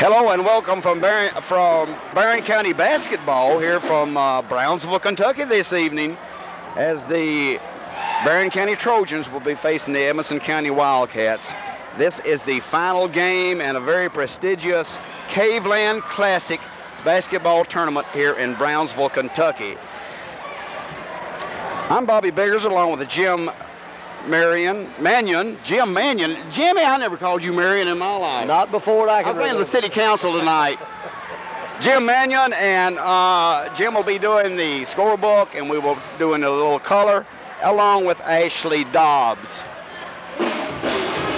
Hello and welcome from Barren County basketball here from Brownsville, Kentucky this evening, as the Barren County Trojans will be facing the Edmonson County Wildcats. This is the final game and a very prestigious Caveland Classic basketball tournament here in Brownsville, Kentucky. I'm Bobby Biggers along with Jim Mannion. Jimmy, I never called you Marion in my life. Not before I can. I was in the city council tonight. Jim Mannion, and Jim will be doing the scorebook, and we will be doing a little color, along with Ashley Dobbs.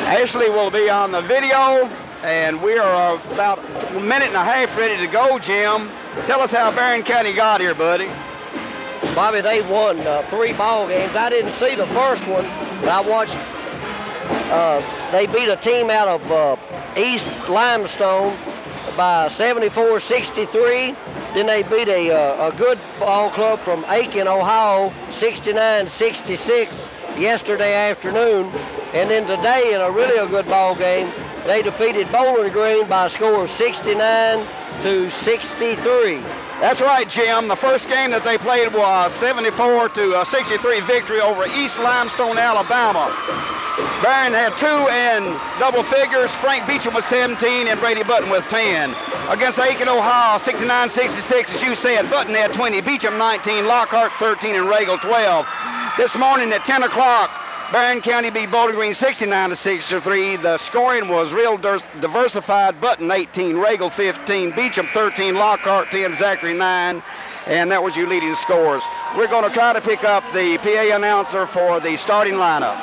Ashley will be on the video, and we are about a minute and a half ready to go, Jim. Tell us how Barren County got here, buddy. Bobby, they won 3 ball games. I didn't see the first one, but I watched. They beat a team out of East Limestone by 74-63. Then they beat a good ball club from Aiken, Ohio, 69-66 yesterday afternoon. And then today, in a really good ball game, they defeated Bowling Green by a score of 69-63. That's right, Jim. The first game that they played was 74-63 victory over East Limestone, Alabama. Barren had 2 in double figures. Frank Beecham with 17 and Brady Button with 10. Against Aiken, Ohio, 69-66, as you said. Button had 20, Beecham 19, Lockhart 13, and Regal 12. This morning at 10 o'clock, Barren County beat Bowling Green 69-63. The scoring was real diversified. Button 18, Regal 15, Beecham 13, Lockhart 10, Zachary 9, and that was your leading scores. We're going to try to pick up the PA announcer for the starting lineup.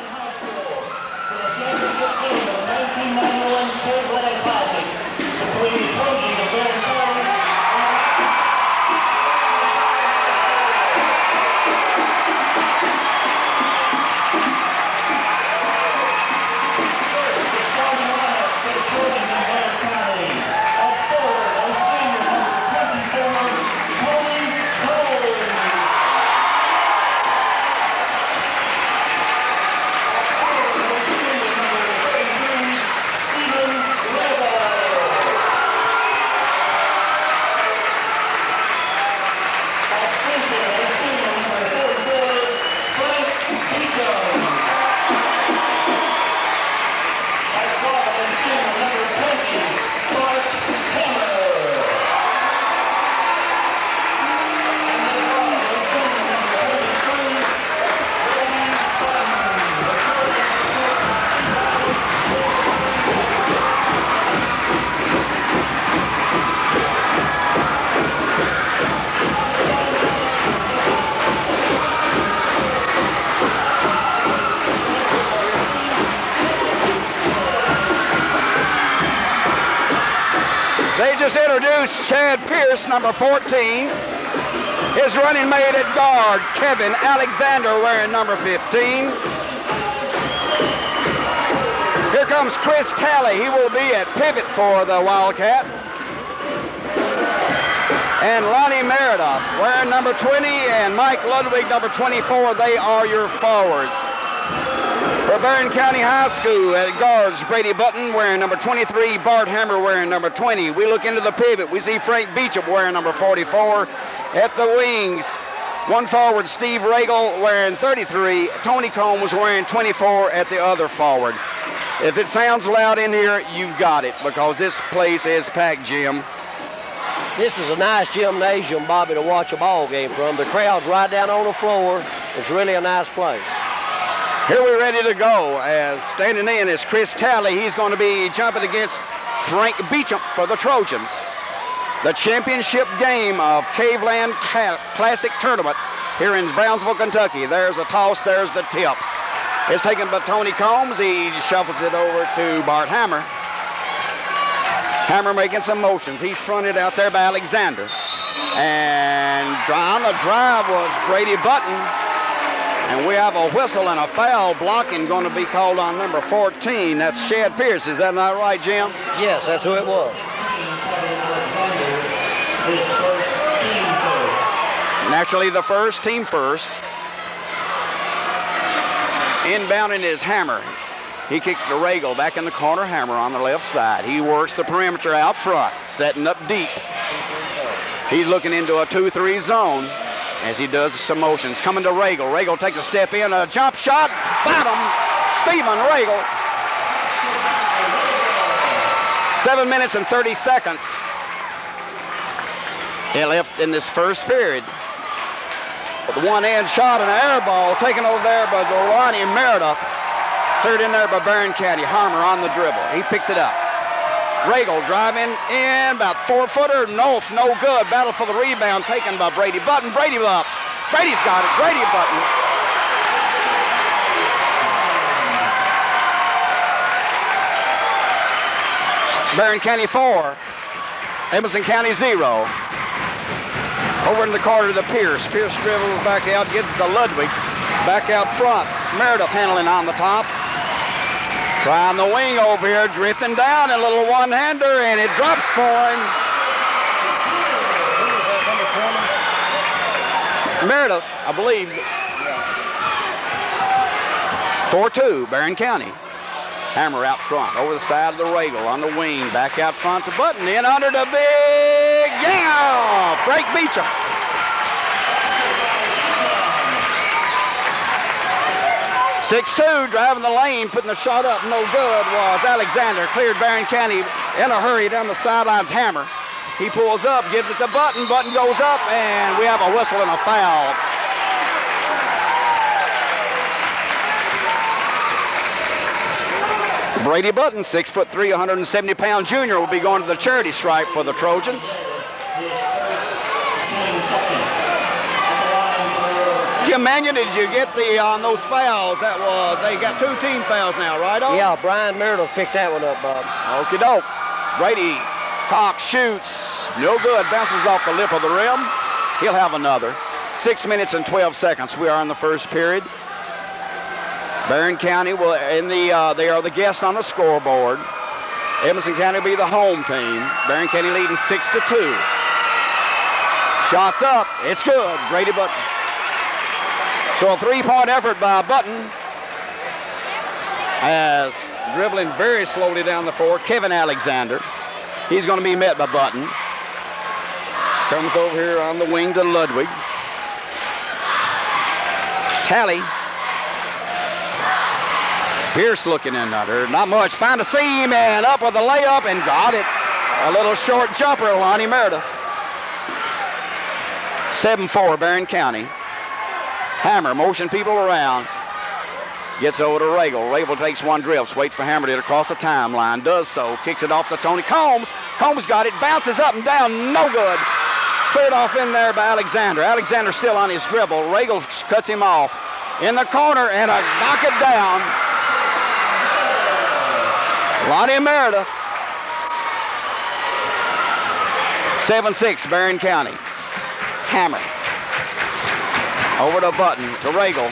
They just introduced Chad Pierce, number 14. His running mate at guard, Kevin Alexander, wearing number 15. Here comes Chris Talley. He will be at pivot for the Wildcats. And Lonnie Meredith, wearing number 20, and Mike Ludwig, number 24. They are your forwards. For Barren County High School at guards, Brady Button wearing number 23, Bart Hammer wearing number 20. We look into the pivot. We see Frank Beecham wearing number 44. At the wings, one forward, Steve Regal wearing 33. Tony Combs wearing 24 at the other forward. If it sounds loud in here, you've got it, because this place is packed, Jim. This is a nice gymnasium, Bobby, to watch a ball game from. The crowd's right down on the floor. It's really a nice place. Here we're ready to go. As standing in is Chris Talley. He's going to be jumping against Frank Beecham for the Trojans. The championship game of Caveland Classic Tournament here in Brownsville, Kentucky. There's a toss, there's the tip. It's taken by Tony Combs. He shuffles it over to Bart Hammer. Hammer making some motions. He's fronted out there by Alexander. And on the drive was Brady Button. And we have a whistle and a foul blocking going to be called on number 14. That's Chad Pierce. Is that not right, Jim? Yes, that's who it was. Naturally, the first, team first. Inbounding is Hammer. He kicks to Regal. Back in the corner. Hammer on the left side. He works the perimeter out front. Setting up deep. He's looking into a 2-3 zone as he does some motions. Coming to Regal. Regal takes a step in. A jump shot. Bottom. Stephen Regal. 7 minutes and 30 seconds. He left in this first period. With the one-hand shot and an air ball taken over there by Ronnie Meredith. Cleared in there by Barren County. Harmer on the dribble. He picks it up. Regal driving in, about 4-footer. No good. Battle for the rebound taken by Brady Button. Brady up. Brady's got it. Brady Button. Barren County 4. Edmonson County 0. Over in the corner to Pierce. Pierce dribbles back out, gives it to Ludwig. Back out front. Meredith handling on the top. Trying the wing over here, drifting down, a little one-hander, and it drops for him. Meredith, I believe. 4-2, Barren County. Hammer out front, over the side of the Regal, on the wing, back out front to Button, in under the big, yeah! Frank Beecham. .6'2", driving the lane, putting the shot up, no good, was Alexander. Cleared Barren County in a hurry down the sidelines. Hammer. He pulls up, gives it to Button. Button goes up, and we have a whistle and a foul. Brady Button, 6'3", 170-pound junior, will be going to the charity stripe for the Trojans. Jim Mannion, did you get the on those fouls? That was, they got 2 team fouls now, right? Yeah, Brian Meredith picked that one up, Bob. Okie doke. Brady Cox shoots, no good, bounces off the lip of the rim. He'll have another. 6 minutes and 12 seconds. We are in the first period. Barren County will they are the guests on the scoreboard. Edmonson County will be the home team. Barren County leading 6-2. Shots up, it's good. Brady Button. So a 3-point effort by Button. As dribbling very slowly down the floor, Kevin Alexander. He's going to be met by Button. Comes over here on the wing to Ludwig. Tally. Pierce looking in under. Not much. Found a seam and up with a layup and got it. A little short jumper, Lonnie Meredith. 7-4, Barren County. Hammer, motion people around. Gets over to Regal. Regal takes one dribble. Waits for Hammer to get across the timeline. Does so. Kicks it off to Tony Combs. Combs got it. Bounces up and down. No good. Cleared off in there by Alexander. Alexander still on his dribble. Regal cuts him off. In the corner and a knock it down. Lonnie Meredith. 7-6, Barren County. Hammer. Over to Button, to Regal.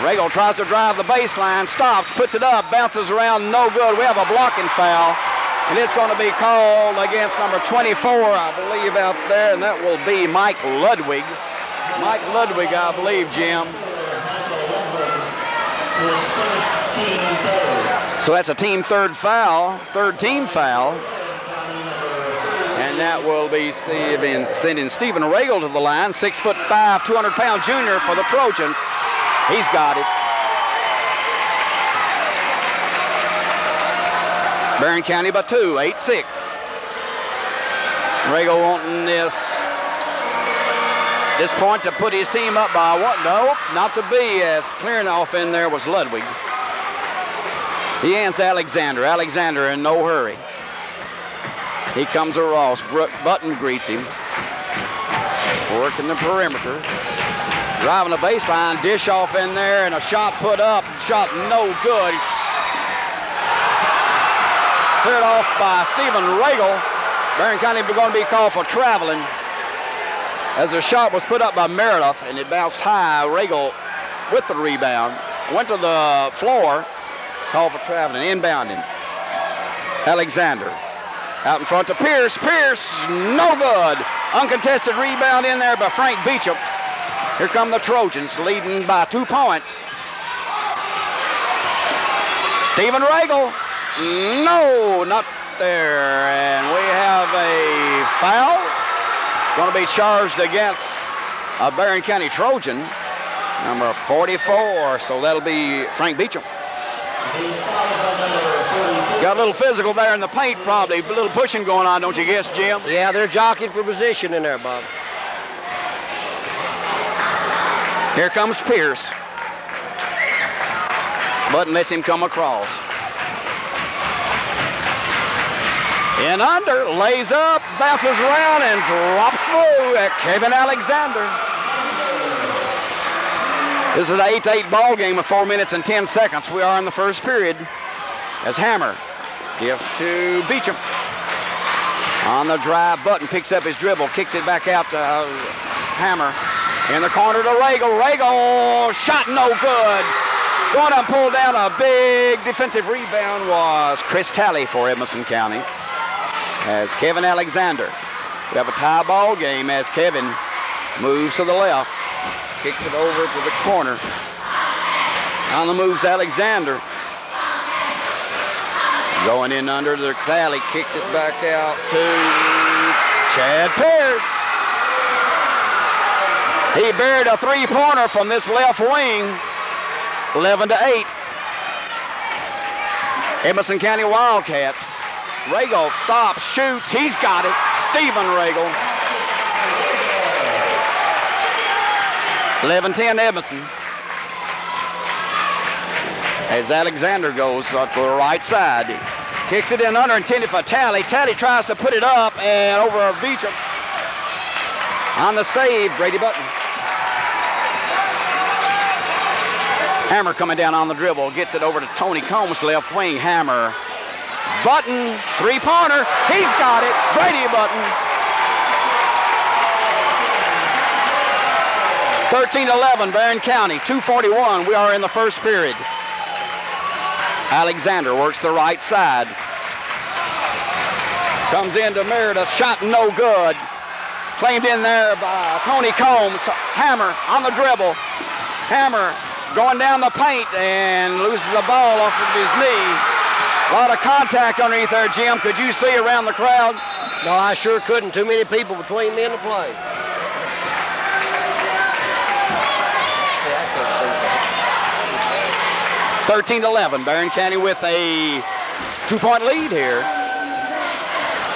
Regal tries to drive the baseline, stops, puts it up, bounces around, no good. We have a blocking foul, and it's going to be called against number 24, I believe, out there, and that will be Mike Ludwig. Mike Ludwig, I believe, Jim. So that's a team third team foul. And that will be sending Stephen Regal to the line, 6'5", 200-pound junior for the Trojans. He's got it. Barren County by 2, 8-6. Regal wanting this point to put his team up by what? No, not to be, as clearing off in there was Ludwig. He hands to Alexander. Alexander in no hurry. He comes to Ross. Button greets him. Working the perimeter. Driving the baseline. Dish off in there and a shot put up. Shot no good. Cleared off by Stephen Regal. Barren County going to be called for traveling. As the shot was put up by Meredith and it bounced high. Regal with the rebound. Went to the floor. Called for traveling. Inbounding. Alexander. Out in front to Pierce. Pierce, no good. Uncontested rebound in there by Frank Beecham. Here come the Trojans, leading by 2 points. Stephen Regal. No, not there. And we have a foul. Going to be charged against a Barren County Trojan, number 44. So that'll be Frank Beecham. Got a little physical there in the paint, probably. A little pushing going on, don't you guess, Jim? Yeah, they're jockeying for position in there, Bob. Here comes Pierce. Button lets him come across. In under, lays up, bounces around, and drops through at Kevin Alexander. This is an 8-8 ball game with 4 minutes and 10 seconds. We are in the first period as Hammer gives to Beecham. On the drive, Button picks up his dribble, kicks it back out to Hammer. In the corner to Regal. Regal, shot no good. Going up and pulled down a big defensive rebound was Chris Talley for Edmonson County. As Kevin Alexander. We have a tie ball game as Kevin moves to the left. Kicks it over to the corner. On the moves Alexander. Going in under the Talley. Kicks it back out to Chad Pierce. He buried a three-pointer from this left wing. 11-8. Edmonson County Wildcats. Regal stops, shoots. He's got it. Stephen Regal. 11-10 Edmonson. As Alexander goes up to the right side. Kicks it in under, intended for Talley. Talley tries to put it up and over Beecham. On the save, Brady Button. Hammer coming down on the dribble. Gets it over to Tony Combs, left wing. Hammer. Button, three-pointer. He's got it. Brady Button. 13-11, Barren County. 2:41. We are in the first period. Alexander works the right side. Comes into Meredith. Shot no good. Claimed in there by Tony Combs. Hammer on the dribble. Hammer going down the paint and loses the ball off of his knee. A lot of contact underneath there, Jim. Could you see around the crowd? No, I sure couldn't. Too many people between me and the play. 13-11. Barren County with a 2-point lead here.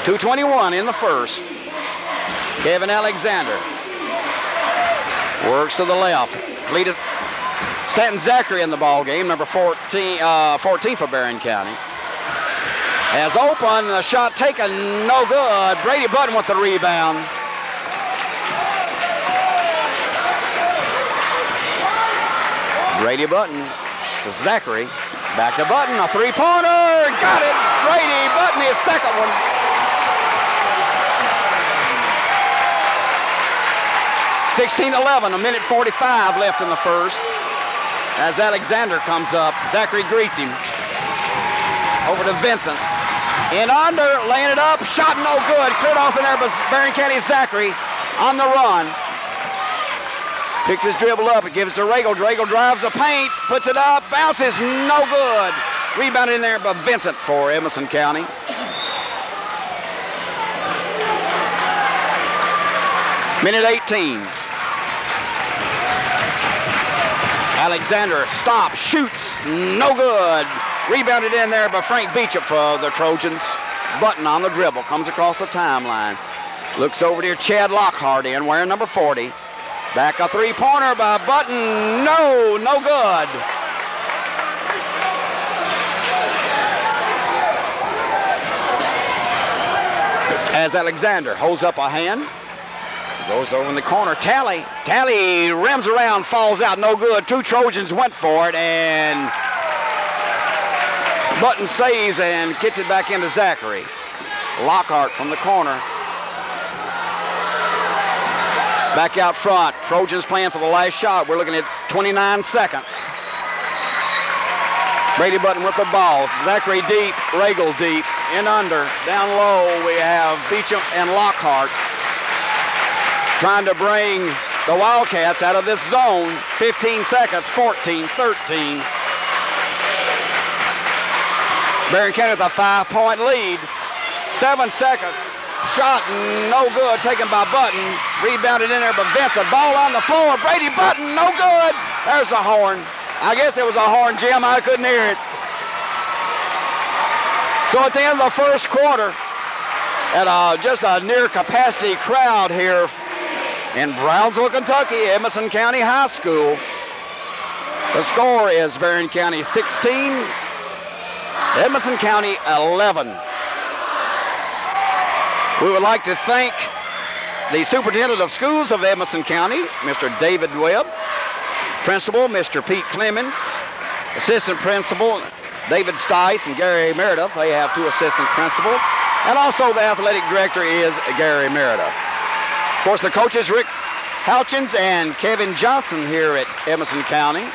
2:21 in the first. Kevin Alexander works to the left. Cletus Stanton Zachary in the ball game, number 14 for Barren County. Has open, the shot taken, no good. Brady Button with the rebound. Brady Button to Zachary. Back to Button, a three-pointer. Got it. Brady Button, his second one. (16-11), a minute 45 left in the first. As Alexander comes up, Zachary greets him. Over to Vincent. In under, laying it up, shot no good. Cleared off in there by Barren County Zachary on the run. Picks his dribble up, it gives to Regal. Regal drives the paint, puts it up, bounces, no good. Rebounded in there by Vincent for Edmonson County. Minute 18. Alexander stops, shoots, no good. Rebounded in there by Frank Beecham for the Trojans. Button on the dribble, comes across the timeline. Looks over to Chad Lockhart in, wearing number 40. Back a three-pointer by Button, no good. As Alexander holds up a hand. Goes over in the corner. Talley rims around, falls out, no good. Two Trojans went for it, and Button saves and gets it back into Zachary. Lockhart from the corner. Back out front. Trojans playing for the last shot. We're looking at 29 seconds. Brady Button with the ball. Zachary deep, Regal deep, in under. Down low we have Beecham and Lockhart trying to bring the Wildcats out of this zone. 15 seconds, 14, 13. Barren County with a 5-point lead. 7 seconds. Shot no good, taken by Button. Rebounded in there by Vincent. Ball on the floor. Brady Button, no good. There's a horn. I guess it was a horn, Jim. I couldn't hear it. So at the end of the first quarter, at just a near capacity crowd here in Brownsville, Kentucky, Edmonson County High School. The score is Barren County 16, Edmonson County 11. We would like to thank the Superintendent of Schools of Edmonson County, Mr. David Webb, Principal, Mr. Pete Clemens, Assistant Principal, David Stice and Gary Meredith. They have 2 assistant principals. And also the athletic director is Gary Meredith. Of course, the coaches, Rick Houchins and Kevin Johnson here at Edmonson County.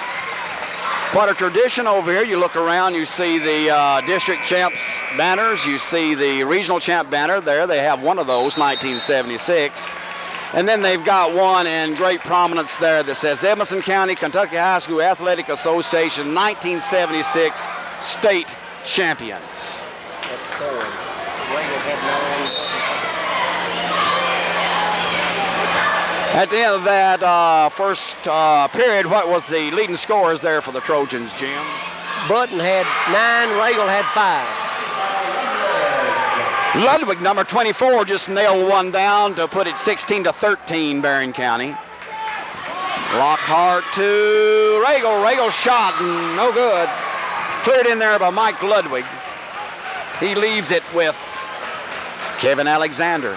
Quite a tradition over here. You look around, you see the district champs banners. You see the regional champ banner there. They have one of those, 1976. And then they've got one in great prominence there that says Edmonson County Kentucky High School Athletic Association 1976 State Champions. At the end of that first period, what was the leading scorers there for the Trojans, Jim? Button had 9, Regal had 5. Ludwig, number 24, just nailed one down to put it 16-13, Barren County. Lockhart to Regal. Regal shot, and no good. Cleared in there by Mike Ludwig. He leaves it with Kevin Alexander.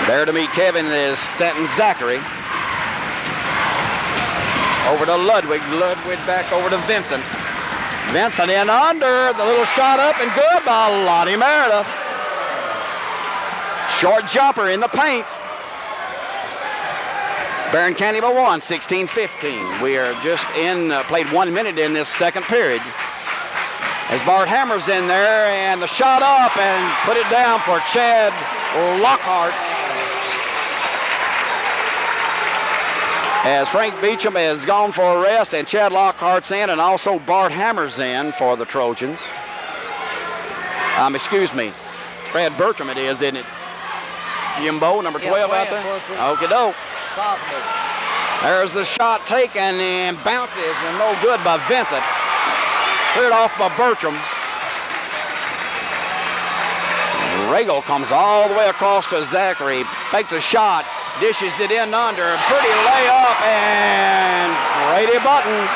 There to meet Kevin is Stanton Zachary. Over to Ludwig. Ludwig back over to Vincent. Vincent in under. The little shot up and good by Lonnie Meredith. Short jumper in the paint. Barren County by 1, 16-15. We are just played 1 minute in this second period. As Bart Hammer's in there, and the shot up and put it down for Chad Lockhart. As Frank Beecham has gone for a rest, and Chad Lockhart's in, and also Bart Hammer's in for the Trojans. Excuse me, Brad Bertram it is, isn't it? Jimbo, number 12 out there? Okie doke. There's the shot taken and bounces, and no good by Vincent. Cleared off by Bertram. Regal comes all the way across to Zachary, fakes a shot, dishes it in under, pretty layup, and Brady Button.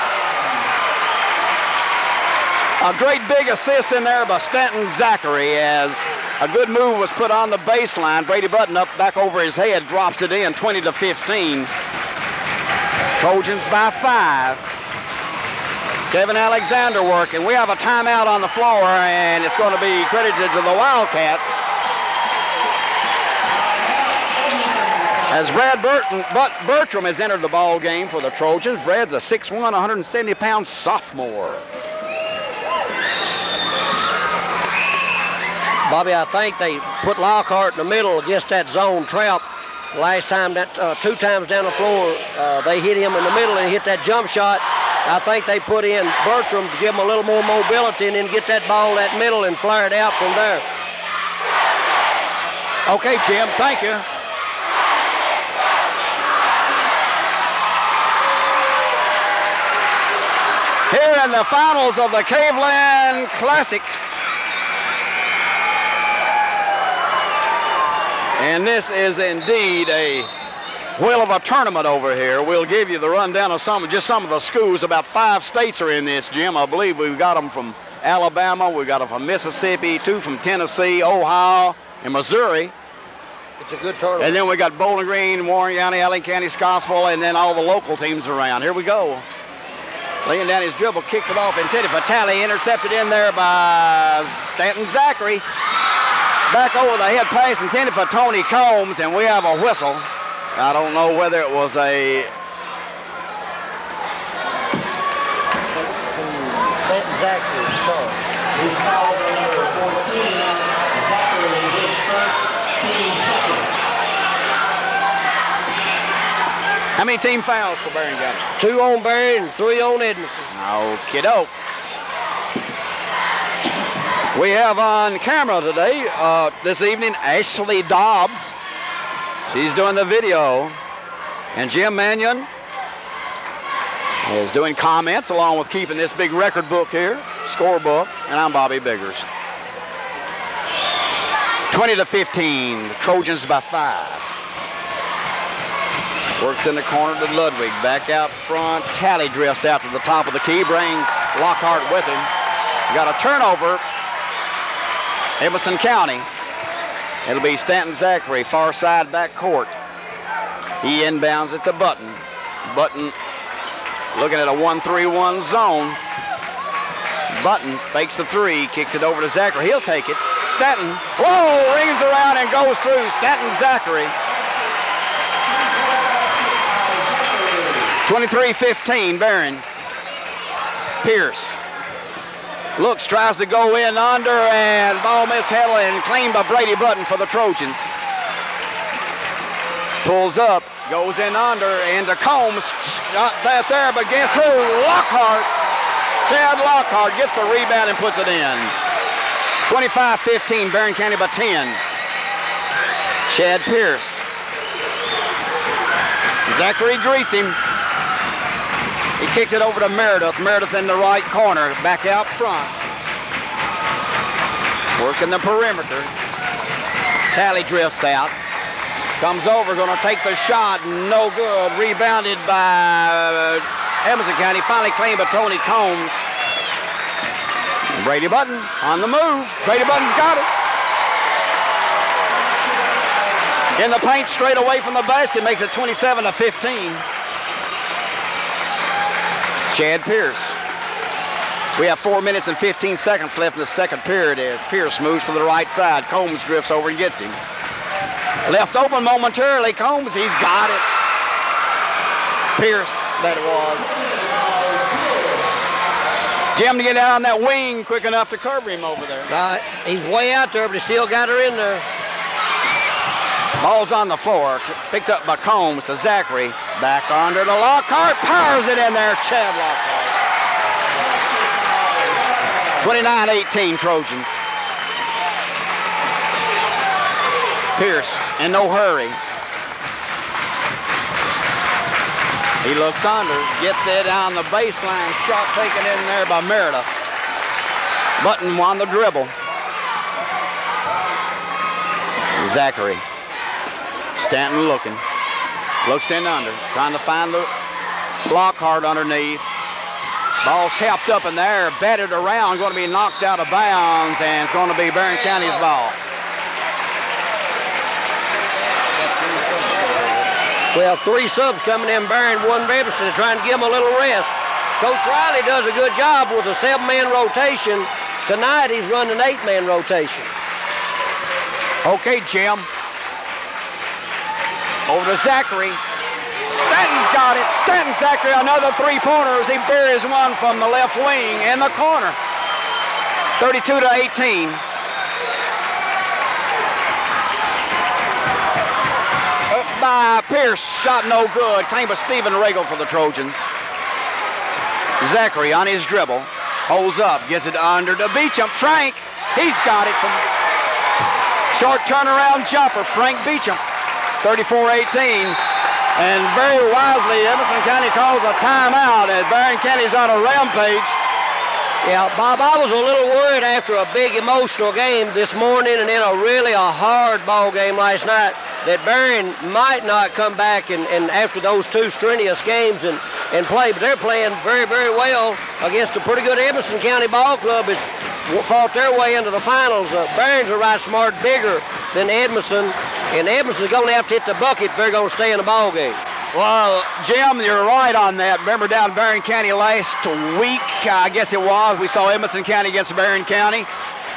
A great big assist in there by Stanton Zachary as a good move was put on the baseline. Brady Button up back over his head, drops it in 20-15. Trojans by 5. Kevin Alexander working. We have a timeout on the floor, and it's going to be credited to the Wildcats. As Brad Bertram has entered the ball game for the Trojans. Brad's a 6'1", 170-pound sophomore. Bobby, I think they put Lockhart in the middle against that zone trap. Last time, 2 times down the floor, they hit him in the middle and hit that jump shot. I think they put in Bertram to give him a little more mobility and then get that ball that middle and flare it out from there. Okay, Jim, thank you. Here in the finals of the Caveland Classic. And this is indeed a whale of a tournament over here. We'll give you the rundown of some of the schools. About 5 states are in this, Jim. I believe we've got them from Alabama, we've got them from Mississippi, 2 from Tennessee, Ohio, and Missouri. It's a good tournament. And then we got Bowling Green, Warren County, Allen County, Scottsville, and then all the local teams around. Here we go. Laying down his dribble, kicks it off, intended for Talley, intercepted in there by Stanton Zachary. Back over the head pass intended for Tony Combs, and we have a whistle. I don't know whether it was a... Stanton Zachary is charged. He fouled on number 14, Zachary his first team second. How many team fouls for Barren County? 2 on Barren, 3 on Edmonson. Okie doke. We have on camera today, this evening, Ashley Dobbs. She's doing the video. And Jim Mannion is doing comments along with keeping this big record book here, scorebook. And I'm Bobby Biggers. 20-15, the Trojans by 5. Works in the corner to Ludwig. Back out front. Talley drifts out to the top of the key. Brings Lockhart with him. Got a turnover. Edmonson County. It'll be Stanton Zachary, far side back court. He inbounds it to Button. Button looking at a 1-3-1 zone. Button fakes the 3, kicks it over to Zachary. He'll take it. Stanton, whoa, rings around and goes through. Stanton Zachary. 23-15, Barren. Pierce looks, tries to go in under, and ball mishandled and claimed by Brady Button for the Trojans. Pulls up, goes in under, and to Combs. Not that there, but guess who? Lockhart. Chad Lockhart gets the rebound and puts it in. 25-15, Barren County by 10. Chad Pierce. Zachary greets him. He kicks it over to Meredith. Meredith in the right corner, back out front. Working the perimeter. Talley drifts out. Comes over, going to take the shot. No good. Rebounded by Edmonson County. Finally claimed by Tony Combs. Brady Button on the move. Brady Button's got it. In the paint, straight away from the basket, makes it 27-15. Chad Pierce. We have 4 minutes and 15 seconds left in the second period as Pierce moves to the right side. Combs drifts over and gets him. Left open momentarily. Combs, he's got it. Pierce, that was. Jim to get out on that wing quick enough to cover him over there. He's way out there, but he still got her in there. Ball's on the floor, picked up by Combs to Zachary. Back under to Lockhart, powers it in there, Chad Lockhart. 29-18 Trojans. Pierce in no hurry. He looks under, gets it on the baseline, shot taken in there by Meredith. Button on the dribble. Zachary. Stanton looking. Looks in under, trying to find the Lockhart underneath. Ball tapped up in the air, batted around, going to be knocked out of bounds, and it's going to be Barren County's ball. Well, 3 subs coming in, Barren, 1 Edmonson, trying to give them a little rest. Coach Riley does a good job with a 7-man rotation. Tonight, he's running an 8-man rotation. Okay, Jim. Over to Zachary. Stanton's got it. Stanton Zachary, another 3-pointer. He buries one from the left wing in the corner. 32-18. Up by Pierce, shot no good. Claimed by Stephen Regal for the Trojans. Zachary on his dribble. Holds up, gets it under to Beecham. Frank, he's got it from short turnaround jumper. Frank Beecham. 34-18, and very wisely, Edmonson County calls a timeout as Barren County's on a rampage. Yeah, Bob, I was a little worried after a big emotional game this morning and then a hard ball game last night that Barren might not come back and after those 2 strenuous games and play, but they're playing very, very well against a pretty good Edmonson County ball club. It's fought their way into the finals. Barron's are right smart, bigger than Edmonson, and Edmonson's going to have to hit the bucket if they're going to stay in the ball game. Well, Jim, you're right on that. Remember down in Barren County last week, I guess it was, we saw Edmonson County against Barren County,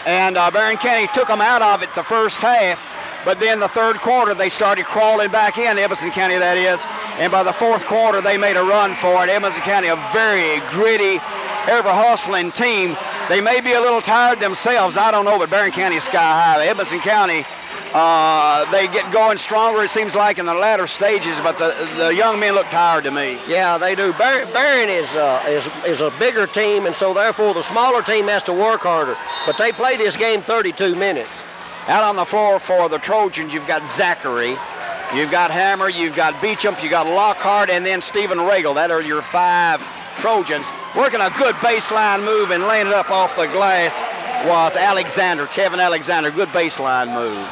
and Barren County took them out of it the first half, but then the third quarter they started crawling back in, Edmonson County that is, and by the fourth quarter they made a run for it. Edmonson County, a very gritty, ever-hustling team. They may be a little tired themselves, I don't know, but Barren County is sky high. Edmonson County They get going stronger, it seems like, in the latter stages, but the young men look tired to me. Yeah, they do. Barren is a bigger team, and so therefore the smaller team has to work harder. But they play this game 32 minutes. Out on the floor for the Trojans, you've got Zachary, you've got Hammer, you've got Beecham, you've got Lockhart, and then Stephen Regal. That are your 5 Trojans. Working a good baseline move and laying it up off the glass was Alexander, Kevin Alexander. Good baseline move.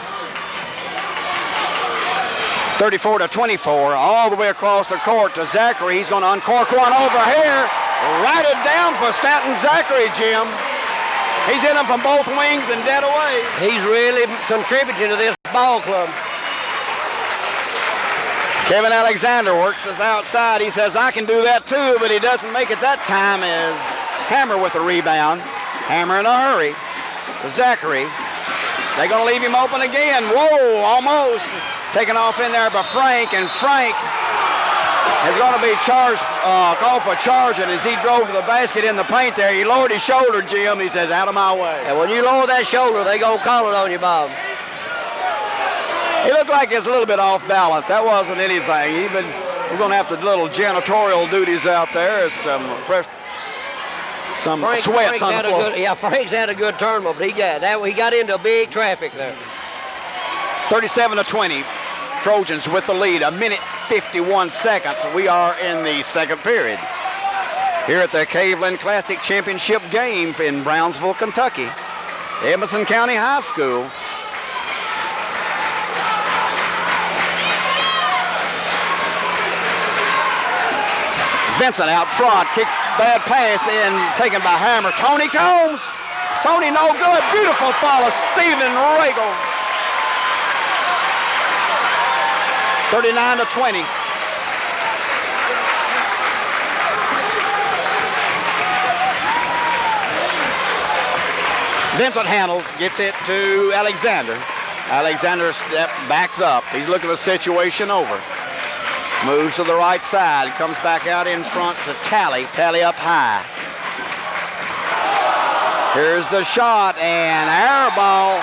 34-24, all the way across the court to Zachary. He's going to uncork one over here. Write it down for Stanton Zachary, Jim. He's in them from both wings and dead away. He's really contributing to this ball club. Kevin Alexander works this outside. He says, I can do that too, but he doesn't make it that time as Hammer with the rebound. Hammer in a hurry. Zachary. They're going to leave him open again. Whoa, almost. Taken off in there by Frank, and Frank is going to be charged, called for charging as he drove to the basket in the paint there. He lowered his shoulder, Jim. He says, out of my way. And when you lower that shoulder, they going to call it on you, Bob. He looked like he's a little bit off balance. That wasn't anything. We're going to have to do little janitorial duties out there. Some sweats on the floor. Frank's had a good tournament, but he got into big traffic there. 37-20. Trojans with the lead. 1:51 seconds. We are in the second period. Here at the Caveland Classic Championship game in Brownsville, Kentucky. Edmonson County High School. Vincent out front, kicks bad pass in, taken by Hammer. Tony Combs. Tony no good. Beautiful follow. Stephen Regal. 39-20. Vincent handles, gets it to Alexander. Alexander backs up. He's looking the situation over. Moves to the right side, comes back out in front to Tally. Tally up high. Here's the shot, and air ball.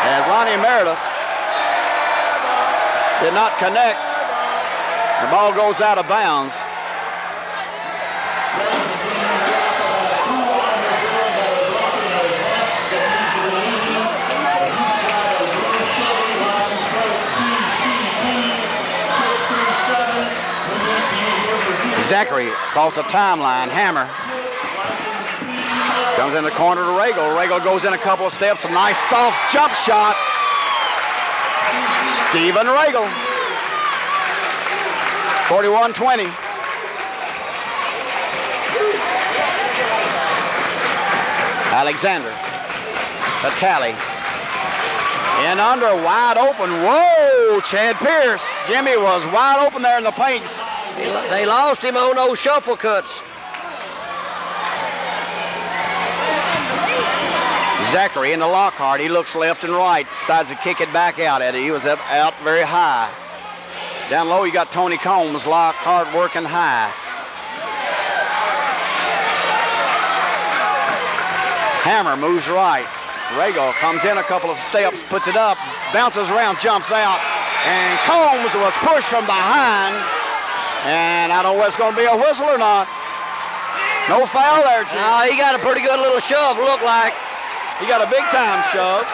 As Lonnie Meredith did not connect. The ball goes out of bounds. Zachary across the timeline. Hammer comes in the corner to Regal. Regal goes in a couple of steps. A nice soft jump shot. Stephen Regal. 41-20. Alexander to Tally. In under, wide open. Whoa, Chad Pierce. Jimmy was wide open there in the paint. They lost him on those shuffle cuts. Zachary in the Lockhart. He looks left and right. Decides to kick it back out at it. He was out very high. Down low, you got Tony Combs. Lockhart working high. Hammer moves right. Regal comes in a couple of steps, puts it up, bounces around, jumps out, and Combs was pushed from behind. And I don't know whether it's going to be a whistle or not. No foul there, Jim. No, he got a pretty good little shove, looked like. He got a big-time shove.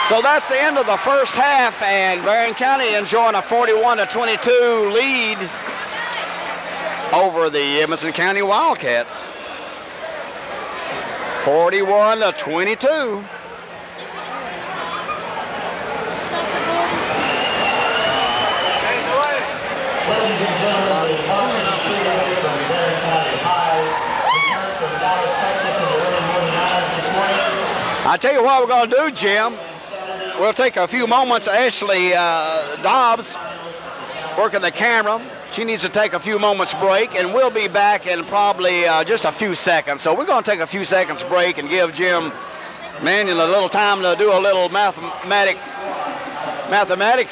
So that's the end of the first half, and Barren County enjoying a 41-22 lead over the Edmonson County Wildcats. 41-22. Ladies and gentlemen, the Department of Freedom from Barren County High returned from Dallas, Texas in the early morning hours this morning. I tell you what we're going to do, Jim. We'll take a few moments. Ashley Dobbs working the camera. She needs to take a few moments break, and we'll be back in probably just a few seconds. So we're going to take a few seconds break and give Jim Mannion a little time to do a little mathematics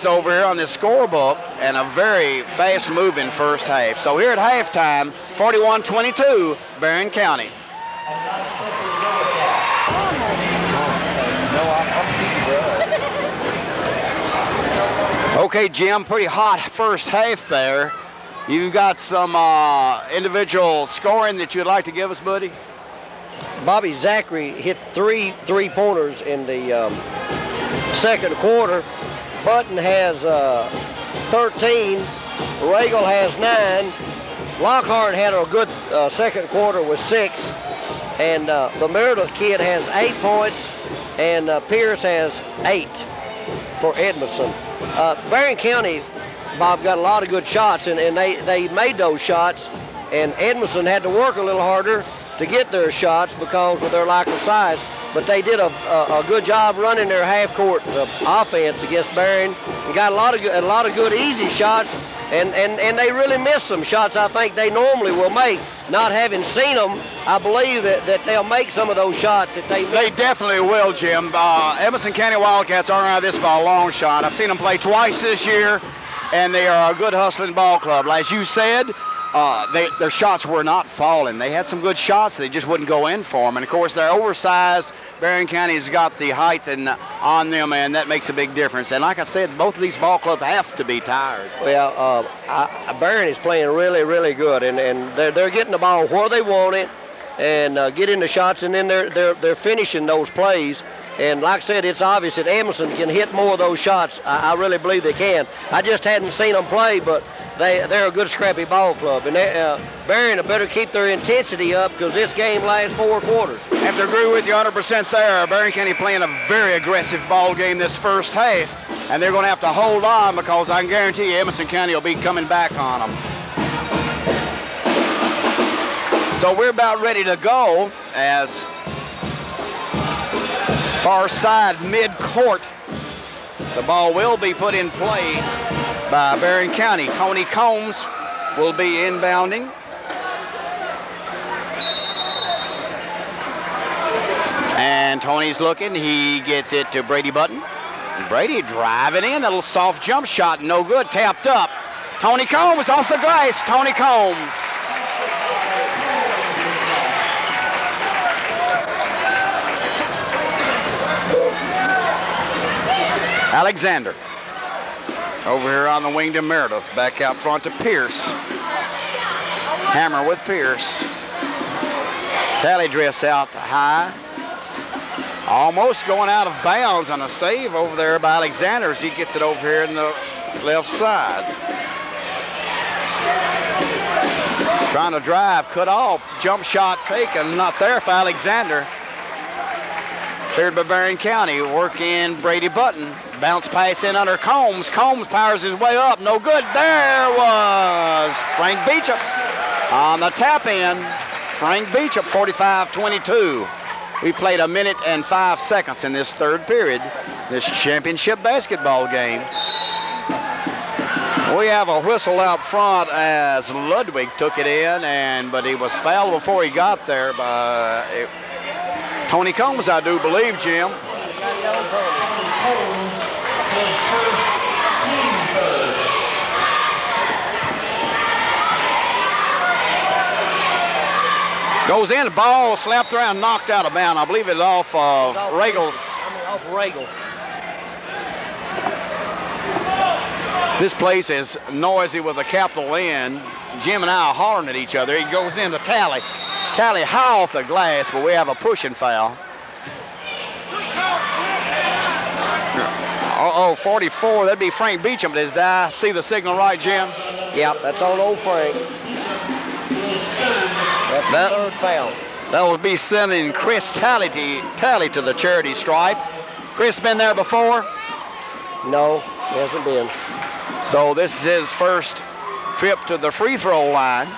over here on this scorebook, and a very fast-moving first half. So here at halftime, 41-22, Barren County. Okay, Jim, pretty hot first half there. You've got some individual scoring that you'd like to give us, buddy? Bobby Zachary hit 3 3-pointers in the second quarter. Button has 13. Regal has 9. Lockhart had a good second quarter with 6. And the Meredith kid has 8 points. And Pierce has 8 for Edmonson. Barren County, Bob, got a lot of good shots, and they made those shots. And Edmonson had to work a little harder to get their shots because of their lack of size. But they did a good job running their half-court offense against Barren and got a lot of good easy shots. And they really missed some shots I think they normally will make. Not having seen them, I believe that they'll make some of those shots that they missed. They definitely will, Jim. Edmonson County Wildcats aren't out of this by a long shot. I've seen them play twice this year, and they are a good hustling ball club. As you said, their shots were not falling. They had some good shots. They just wouldn't go in for them. And, of course, they're oversized. Barren County's got the height on them, and that makes a big difference. And like I said, both of these ball clubs have to be tired. Well, Barren is playing really, really good, and they're getting the ball where they want it and getting the shots, and then they're finishing those plays. And like I said, it's obvious that Edmonson can hit more of those shots. I really believe they can. I just hadn't seen them play, but they're a good, scrappy ball club. And Barren better keep their intensity up because this game lasts 4 quarters. I have to agree with you 100% there. Barren County playing a very aggressive ball game this first half, and they're going to have to hold on because I can guarantee you Edmonson County will be coming back on them. So we're about ready to go as far side mid-court. The ball will be put in play by Barren County. Tony Combs will be inbounding. And Tony's looking. He gets it to Brady Button. Brady driving in. A little soft jump shot. No good. Tapped up. Tony Combs off the glass. Tony Combs. Alexander. Over here on the wing to Meredith. Back out front to Pierce. Hammer with Pierce. Talley drifts out high. Almost going out of bounds on a save over there by Alexander as he gets it over here in the left side. Trying to drive, cut off. Jump shot taken. Not there for Alexander. Cleared by Barren County. Work in Brady Button. Bounce pass in under Combs. Combs powers his way up. No good. There was Frank Beecham on the tap in. Frank Beecham, 45-22. We played 1 minute and 5 seconds in this third period, this championship basketball game. We have a whistle out front as Ludwig took it in, but he was fouled before he got there by Tony Combs, I do believe, Jim. Goes in, the ball slapped around, knocked out of bounds. I believe it's off of Regal's. Off Regal. This place is noisy with a capital N. Jim and I are hollering at each other. He goes in to Talley. Talley high off the glass, but we have a pushing foul. 44, that'd be Frank Beecham. Did I see the signal right, Jim? Yep, that's on old Frank. That's the third foul. That will be sending Chris Talley to the charity stripe. Chris been there before? No, he hasn't been. So this is his first trip to the free throw line.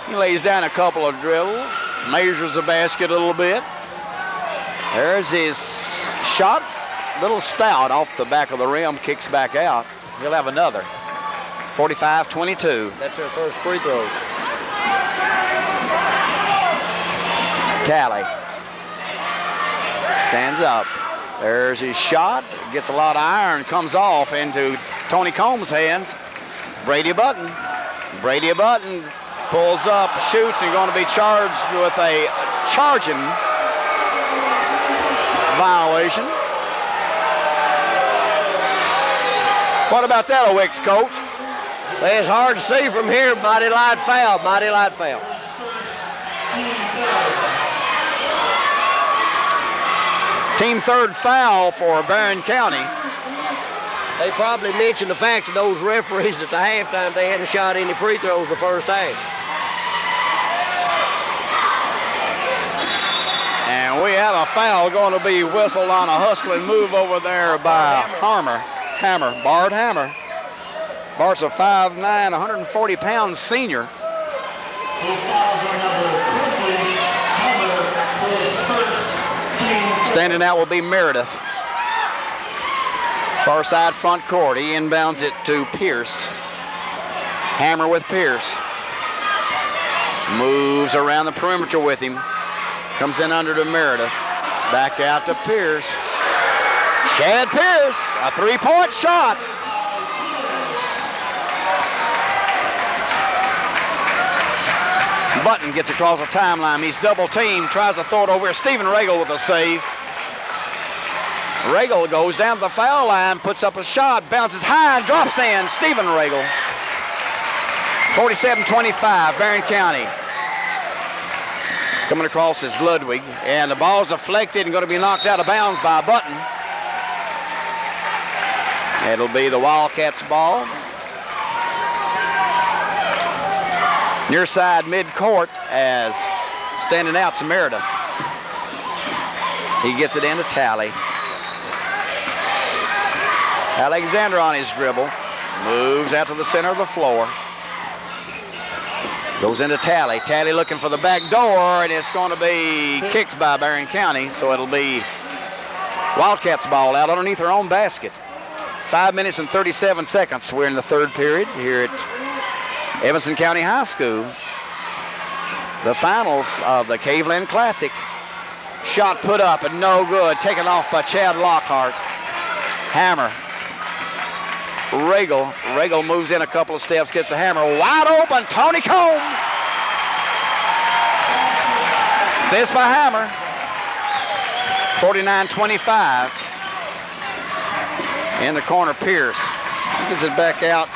He lays down a couple of dribbles, measures the basket a little bit. There's his shot, little stout off the back of the rim, kicks back out. He'll have another. 45-22. That's their first free throws. Talley stands up. There's his shot. Gets a lot of iron. Comes off into Tony Combs' hands. Brady Button. Brady Button pulls up, shoots, and going to be charged with a charging violation. What about that, Owicks, coach? It's hard to see from here. Mighty light foul, mighty light foul. Team third foul for Barren County. They probably mentioned the fact that those referees at the halftime, they hadn't shot any free throws the first half. And we have a foul going to be whistled on a hustling move over there by Bart Hammer. Bart's a 5'9", 140-pound senior. Standing out will be Meredith. Far side front court. He inbounds it to Pierce. Hammer with Pierce. Moves around the perimeter with him. Comes in under to Meredith. Back out to Pierce. Chad Pierce, a three-point shot. Button gets across the timeline. He's double teamed, tries to throw it over here. Stephen Regal with a save. Regal goes down to the foul line, puts up a shot, bounces high and drops in. Stephen Regal. 47-25, Barren County. Coming across is Ludwig, and the ball's deflected and going to be knocked out of bounds by Button. It'll be the Wildcats' ball. Near side mid-court as standing out's Meredith. He gets it into Talley. Alexander on his dribble. Moves out to the center of the floor. Goes into Talley. Talley looking for the back door, and it's going to be kicked by Barren County, so it'll be Wildcats' ball out underneath their own basket. 5 minutes and 37 seconds. We're in the third period here at Edmonson County High School. The finals of the Caveland Classic. Shot put up and no good. Taken off by Chad Lockhart. Hammer. Regal moves in a couple of steps, gets the Hammer. Wide open, Tony Combs. Assist by Hammer. 49-25. In the corner, Pierce. Gets it back out.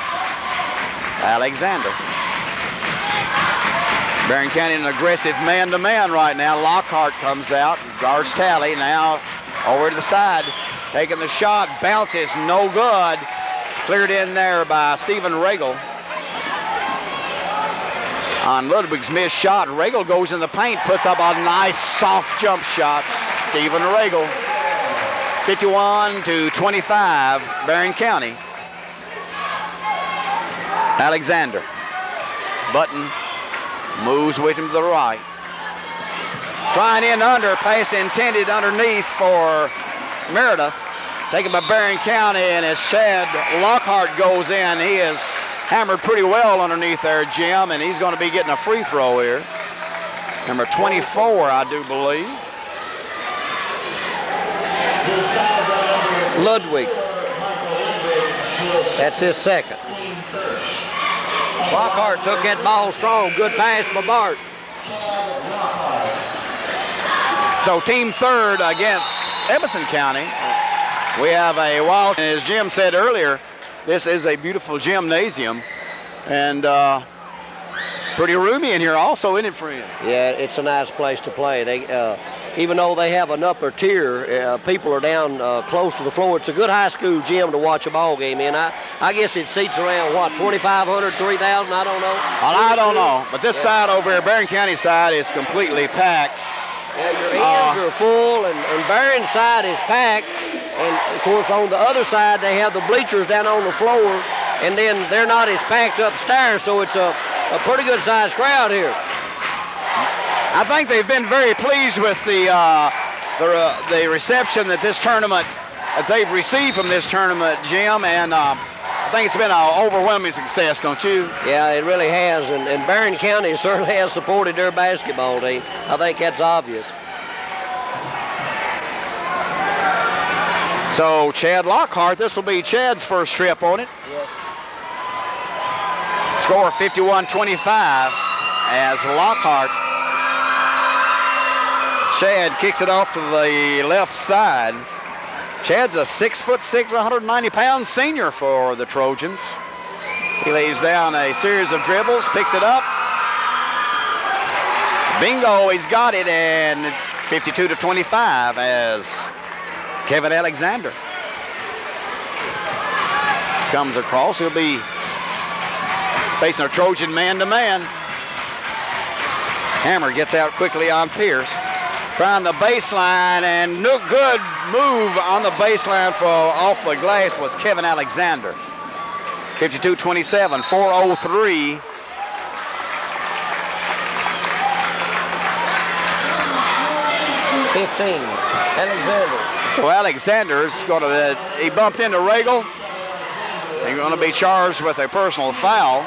Alexander. Barren County an aggressive man-to-man right now. Lockhart comes out, guards Talley. Now over to the side, taking the shot, bounces, no good. Cleared in there by Stephen Regal. On Ludwig's missed shot, Regal goes in the paint, puts up a nice soft jump shot. Stephen Regal. 51-25, Barren County. Alexander. Button moves with him to the right. Trying in under, pass intended underneath for Meredith. Taken by Barren County, and as Chad Lockhart goes in, he is hammered pretty well underneath there, Jim, and he's going to be getting a free throw here. Number 24, I do believe. Ludwig. That's his second. Lockhart took that ball strong. Good pass by Bart. So team third against Edmonson County. We have a wild, as Jim said earlier, this is a beautiful gymnasium and pretty roomy in here also, isn't it, friend? Yeah, it's a nice place to play. They, even though they have an upper tier, people are down close to the floor. It's a good high school gym to watch a ball game in. I guess it seats around, what, 2,500, 3,000? I don't know. Well, I don't know, but this side over here, Barren County side, is completely packed. Yeah, your ends are full, and Barren's side is packed. And, of course, on the other side, they have the bleachers down on the floor, and then they're not as packed upstairs, so it's a pretty good-sized crowd here. I think they've been very pleased with the reception that this tournament, that they've received from this tournament, Jim, and I think it's been an overwhelming success, don't you? Yeah, it really has, and Barren County certainly has supported their basketball team. I think that's obvious. So Chad Lockhart, this will be Chad's first trip on it. Yes. Score 51-25 as Lockhart. Chad kicks it off to the left side. Chad's a 6'6", 190-pound senior for the Trojans. He lays down a series of dribbles, picks it up. Bingo, he's got it, and 52-25 as Kevin Alexander comes across. He'll be facing a Trojan man-to-man. Hammer gets out quickly on Pierce. Trying the baseline, and no good move on the baseline for off the glass was Kevin Alexander. 52-27, 4:03. Alexander. So Alexander's going to, he bumped into Regal. He's going to be charged with a personal foul.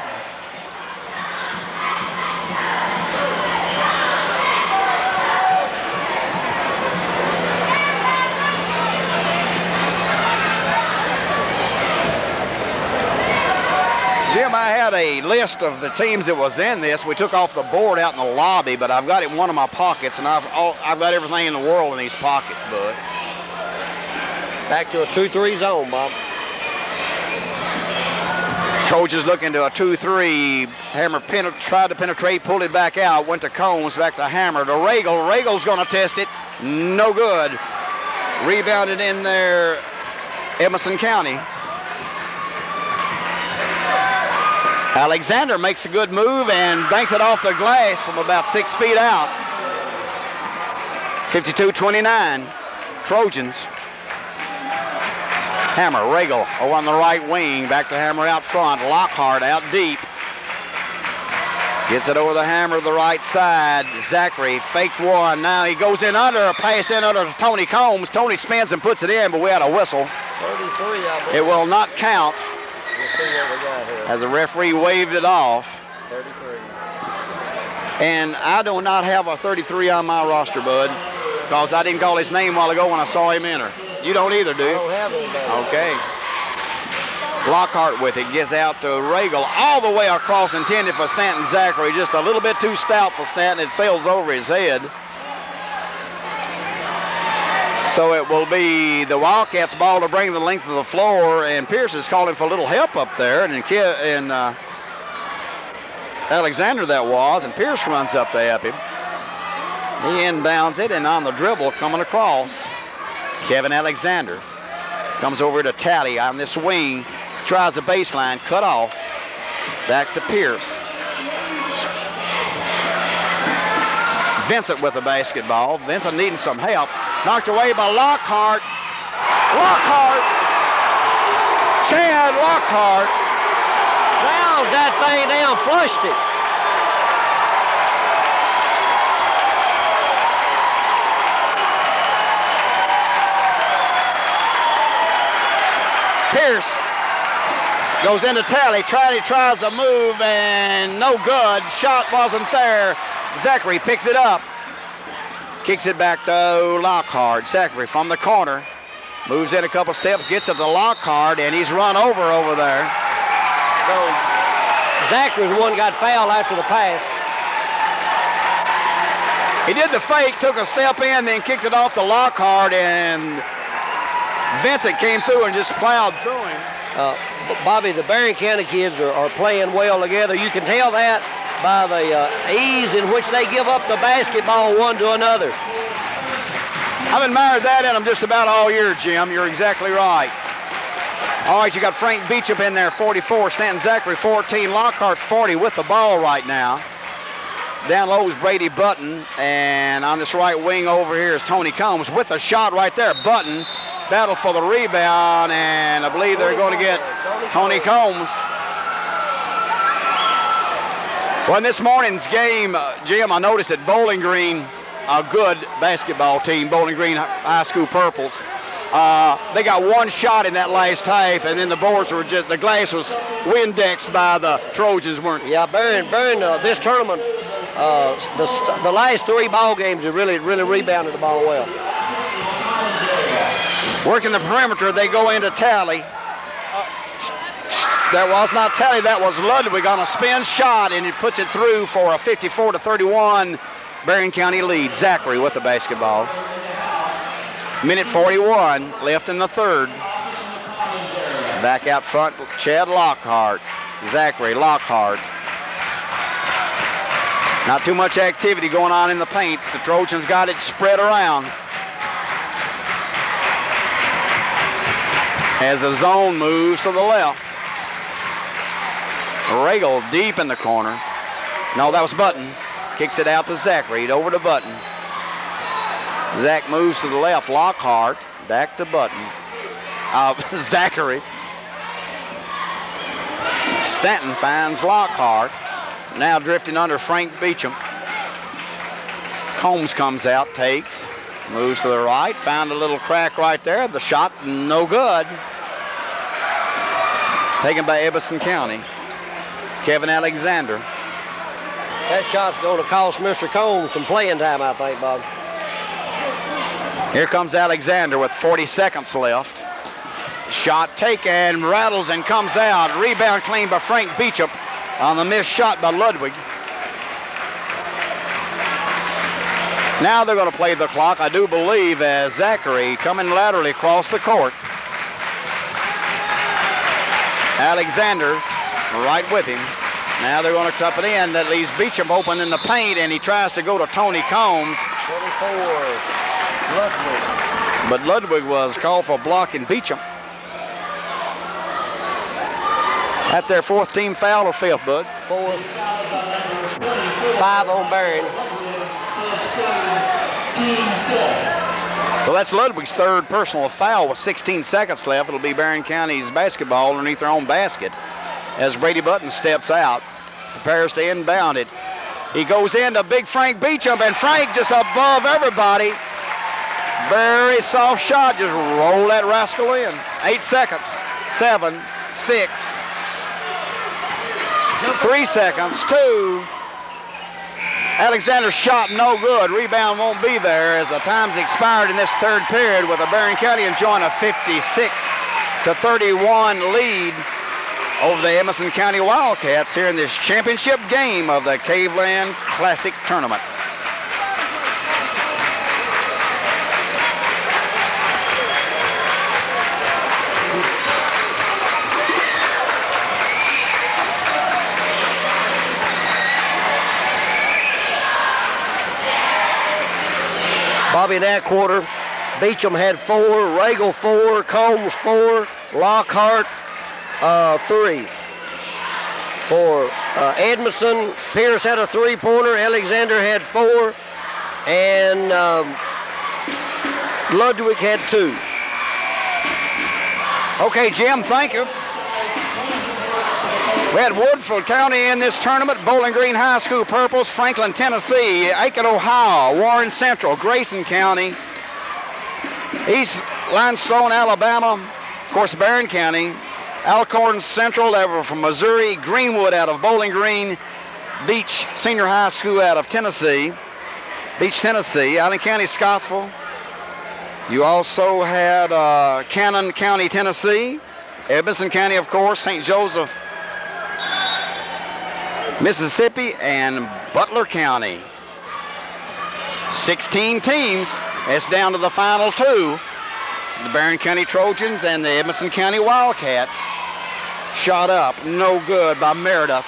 Jim, I had a list of the teams that was in this. We took off the board out in the lobby, but I've got it in one of my pockets, and I've got everything in the world in these pockets, bud. Back to a 2-3 zone, Bob. Trojans looking to a 2-3. Hammer tried to penetrate, pulled it back out, went to Combs, back to Hammer, to Regal. Regal's going to test it. No good. Rebounded in there, Edmonson County. Alexander makes a good move and banks it off the glass from about 6 feet out. 52-29, Trojans. Hammer, Regal on the right wing, back to Hammer out front. Lockhart out deep. Gets it over the Hammer, the right side. Zachary faked one. Now he goes in under, a pass in under to Tony Combs. Tony spins and puts it in, but we had a whistle. 33, I believe. It will not count. We'll see what we got here. As the referee waved it off. 33. And I do not have a 33 on my roster, bud, because I didn't call his name a while ago when I saw him enter. You don't either, do you? I don't have anybody. Okay. Lockhart with it, gets out to Regal, all the way across, intended for Stanton Zachary, just a little bit too stout for Stanton. It sails over his head. So it will be the Wildcats' ball to bring the length of the floor, and Pierce is calling for a little help up there, and Alexander that was, and Pierce runs up to help him. He inbounds it, and on the dribble coming across, Kevin Alexander comes over to Talley on this wing, tries the baseline, cut off, back to Pierce. Vincent with the basketball. Vincent needing some help. Knocked away by Lockhart. Chad Lockhart. Fouled that thing down, flushed it. Pierce goes into Talley. Tries a move and no good. Shot wasn't there. Zachary picks it up. Kicks it back to Lockhart. Zachary from the corner. Moves in a couple steps, gets it to Lockhart, and he's run over there. So Zachary's one got fouled after the pass. He did the fake, took a step in, then kicked it off to Lockhart, and Vincent came through and just plowed through him. Bobby, the Barren County kids are playing well together. You can tell that by the ease in which they give up the basketball one to another. I've admired that in them just about all year, Jim. You're exactly right. All right, you got Frank Beecham in there, 44. Stanton Zachary, 14. Lockhart's 40 with the ball right now. Down low is Brady Button, and on this right wing over here is Tony Combs with a shot right there. Button battle for the rebound, and I believe they're going to get Tony Combs. Well, in this morning's game, Jim, I noticed that Bowling Green, a good basketball team, Bowling Green High School Purples, they got one shot in that last half, and then the boards were the glass was Windexed by the Trojans, weren't it? Yeah, Barren, this tournament, the last 3 ball games have really rebounded the ball well. Working the perimeter, they go into Talley. That was not Talley, that was Ludwig on a spin shot, and he puts it through for a 54-31 Barren County lead. Zachary with the basketball. Minute 41 left in the third. Back out front, Chad Lockhart. Zachary Lockhart. Not too much activity going on in the paint. The Trojans got it spread around. As the zone moves to the left. Regal deep in the corner. No, that was Button. Kicks it out to Zachary. Over to Button. Zach moves to the left. Lockhart. Back to Button. Zachary. Stanton finds Lockhart. Now drifting under Frank Beecham. Combs comes out, takes. Moves to the right. Found a little crack right there. The shot, no good. Taken by Edmonson County. Kevin Alexander. That shot's going to cost Mr. Combs some playing time, I think, Bob. Here comes Alexander with 40 seconds left. Shot taken, rattles and comes out. Rebound clean by Frank Beecham on the missed shot by Ludwig. Now they're going to play the clock, I do believe, as Zachary coming laterally across the court. Alexander right with him. Now they're going to tuck it in. That leaves Beecham open in the paint, and he tries to go to Tony Combs. 24, Ludwig. But Ludwig was called for blocking Beecham. At their fourth team foul or fifth, Bud? Fourth. 5 on Barren. So that's Ludwig's third personal foul with 16 seconds left. It'll be Barren County's basketball underneath their own basket as Brady Button steps out, prepares to inbound it. He goes into big Frank Beecham, and Frank just above everybody. Very soft shot, just roll that rascal in. 8 seconds, 7, 6, 3 seconds, 2. Alexander's shot no good. Rebound won't be there as the time's expired in this third period with the Barren County enjoying a 56-31 lead over the Edmonson County Wildcats here in this championship game of the Caveland Classic Tournament. Bobby, in that quarter, Beecham had 4, Regal 4, Combs 4, Lockhart 3. For Edmonson, Pierce had a 3-pointer, Alexander had 4, and Ludwig had 2. Okay, Jim, thank you. We had Woodford County in this tournament, Bowling Green High School Purples, Franklin, Tennessee, Aiken, Ohio, Warren Central, Grayson County, East Limestone, Alabama, of course, Barren County, Alcorn Central, they were from Missouri, Greenwood out of Bowling Green, Beach Senior High School out of Tennessee, Beach, Tennessee, Allen County, Scottsville. You also had Cannon County, Tennessee, Edmonson County, of course, St. Joseph, Mississippi, and Butler County. 16 teams. It's down to the final 2. The Barren County Trojans and the Edmonson County Wildcats. Shot up, no good by Meredith.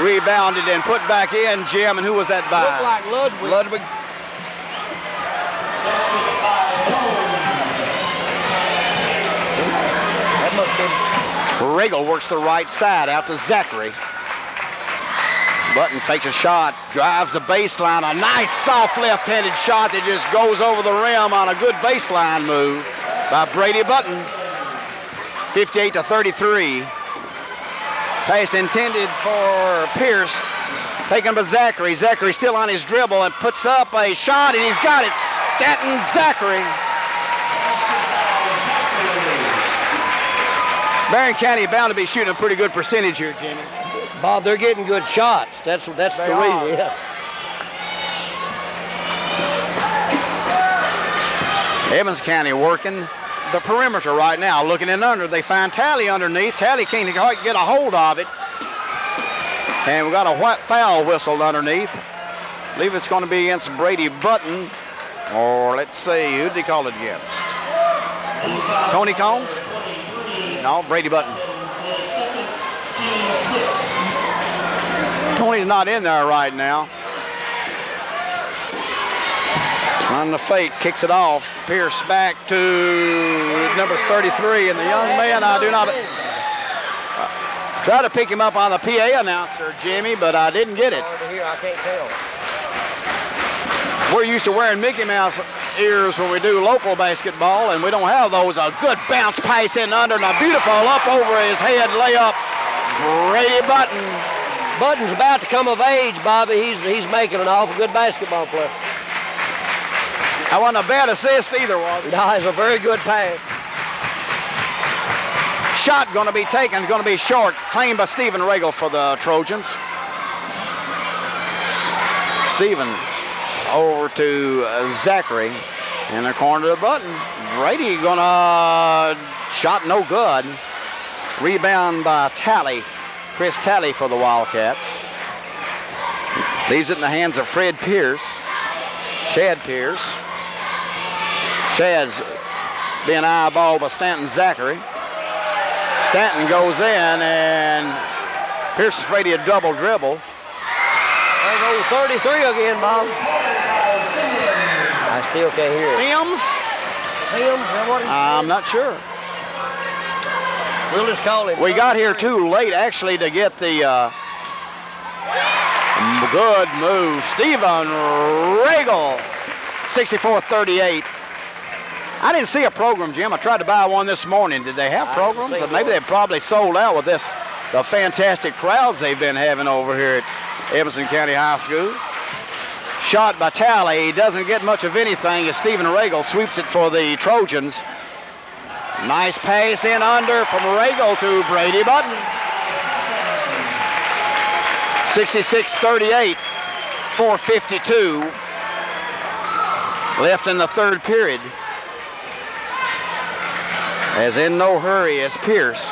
Rebounded and put back in, Jim, and who was that by? Looked like Ludwig. Ludwig. That must have been. Regal works the right side out to Zachary. Button fakes a shot, drives the baseline. A nice soft left-handed shot that just goes over the rim on a good baseline move by Brady Button. 58-33. Pass intended for Pierce. Taken by Zachary. Zachary still on his dribble and puts up a shot, and he's got it. Stanton Zachary. Barren County bound to be shooting a pretty good percentage here, Jimmy. Bob, they're getting good shots. That's the reason. Yeah. Evans County working the perimeter right now, looking in under. They find Talley underneath. Talley can't quite get a hold of it. And we've got a white foul whistled underneath. I believe it's going to be against Brady Button. Or let's see, who did he call it against? Tony Combs? No, Brady Button. Tony's not in there right now. On the fake, kicks it off. Pierce back to number 33, and the young man, I do not try to pick him up on the PA announcer, Jimmy, but I didn't get it. Hard to hear, I can't tell. We're used to wearing Mickey Mouse ears when we do local basketball, and we don't have those. A good bounce pass in under, and a beautiful up over his head layup. Brady Button. Button's about to come of age, Bobby. He's making an awful good basketball player. That wasn't a bad assist either, was it? No, it's a very good pass. Shot going to be taken, going to be short. Claimed by Stephen Regal for the Trojans. Stephen over to Zachary in the corner of the Button. Brady gonna shot no good. Rebound by Talley, Chris Talley for the Wildcats. Leaves it in the hands of Fred Pierce, Shad Pierce. Shad's being eyeballed by Stanton Zachary. Stanton goes in, and Pierce is afraid he'd double dribble. There's old 33 again, Bob. I still can't hear it. Sims? Sims? Is that what he said? I'm not sure. We'll just call him. We got here too late, actually, to get the good move. Stephen Regal, 64-38. I didn't see a program, Jim. I tried to buy one this morning. Did they have programs? Or maybe they probably sold out with this, the fantastic crowds they've been having over here at Edmonson County High School. Shot by Talley. He doesn't get much of anything as Stephen Regal sweeps it for the Trojans. Nice pass in under from Regal to Brady Button. 66-38, 4:52 left in the third period. As in no hurry as Pierce.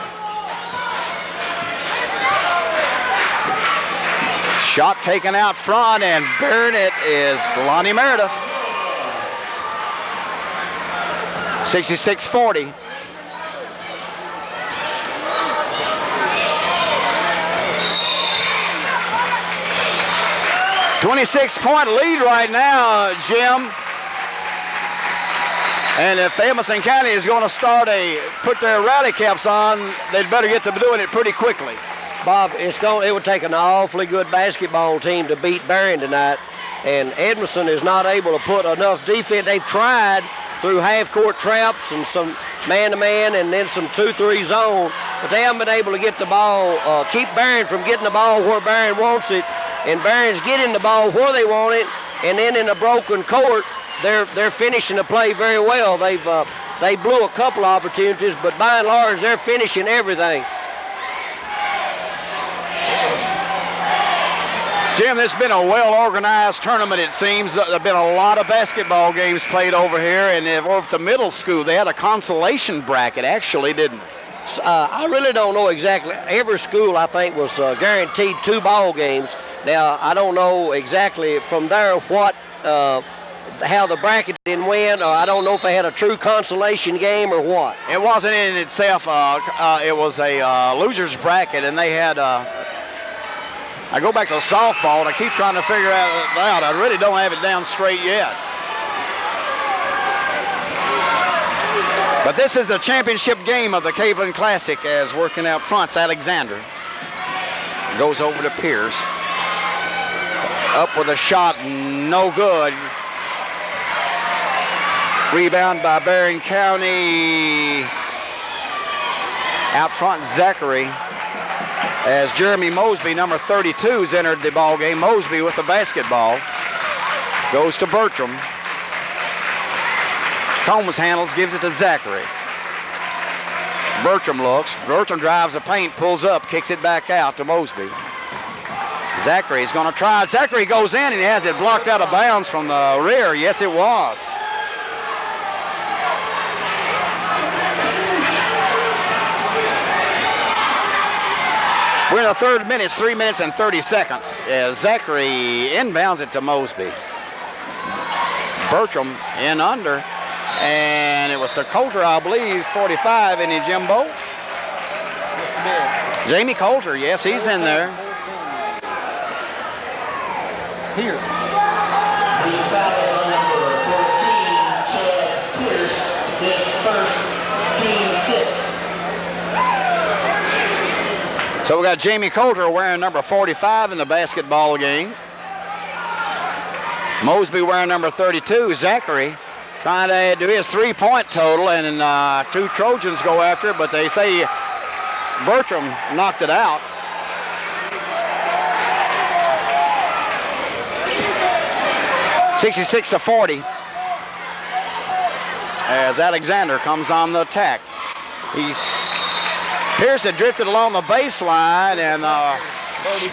Shot taken out front, and bearing it is Lonnie Meredith. 66-40. .26-point lead right now, Jim. And if Edmonson County is going to put their rally caps on, they'd better get to doing it pretty quickly. Bob, it would take an awfully good basketball team to beat Barren tonight, and Edmonson is not able to put enough defense. They've tried through half-court traps and some man-to-man and then some 2-3 zone, but they haven't been able to get the ball, keep Barren from getting the ball where Barren wants it, and Barren's getting the ball where they want it, and then in a broken court, they're finishing the play very well. They blew a couple of opportunities, but by and large, they're finishing everything. Jim, this has been a well-organized tournament, it seems. There have been a lot of basketball games played over here, and over at the middle school, they had a consolation bracket, actually, didn't they? I really don't know exactly. Every school, I think, was guaranteed 2 ball games. Now, I don't know exactly from there what how the bracket didn't win, or I don't know if they had a true consolation game or what. It wasn't in itself. It was a loser's bracket, and they had. I go back to softball, and I keep trying to figure it out. I really don't have it down straight yet. But this is the championship game of the Caveland Classic, as working out front's Alexander. Goes over to Pierce. Up with a shot, no good. Rebound by Barren County. Out front, Zachary. As Jeremy Mosby, number 32, has entered the ball game. Mosby with the basketball. Goes to Bertram. Combs handles, gives it to Zachary. Bertram looks. Bertram drives the paint, pulls up, kicks it back out to Mosby. Zachary's going to try. Zachary goes in, and he has it blocked out of bounds from the rear. Yes, it was. We're in the third minute, 3 minutes and 30 seconds. As Zachary inbounds it to Mosby. Bertram in under. And it was to Coulter, I believe, 45, isn't he, Jimbo? Jamie Coulter, yes, he's in there. Here. The foul on number 14, Chad Pierce, his first, team 6. So we got Jamie Coulter wearing number 45 in the basketball game. Mosby wearing number 32, Zachary trying to do his 3-point total, and 2 Trojans go after it, but they say Bertram knocked it out. (66-40) as Alexander comes on the attack. Pierce had drifted along the baseline, and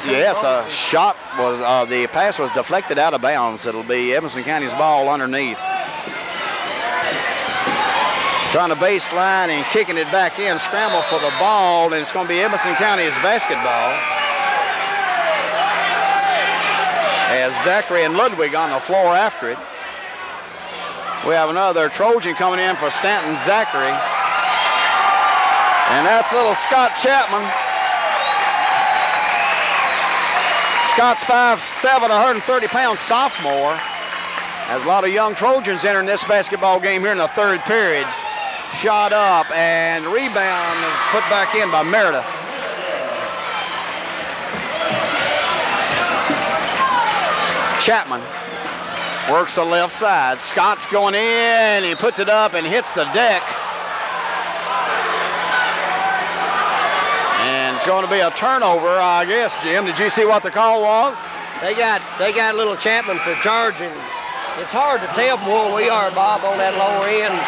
yes, the shot was the pass was deflected out of bounds. It'll be Edmonson County's ball underneath. Trying to baseline and kicking it back in, scramble for the ball, and it's going to be Edmonson County's basketball. As Zachary and Ludwig on the floor after it. We have another Trojan coming in for Stanton Zachary. And that's little Scott Chapman. Scott's 5'7", 130-pound sophomore. Has a lot of young Trojans entering this basketball game here in the third period. Shot up and rebound put back in by Meredith. Chapman works the left side. Scott's going in. He puts it up and hits the deck. And it's going to be a turnover, I guess, Jim. Did you see what the call was? They got little Chapman for charging. It's hard to tell from where we are, Bob, on that lower end,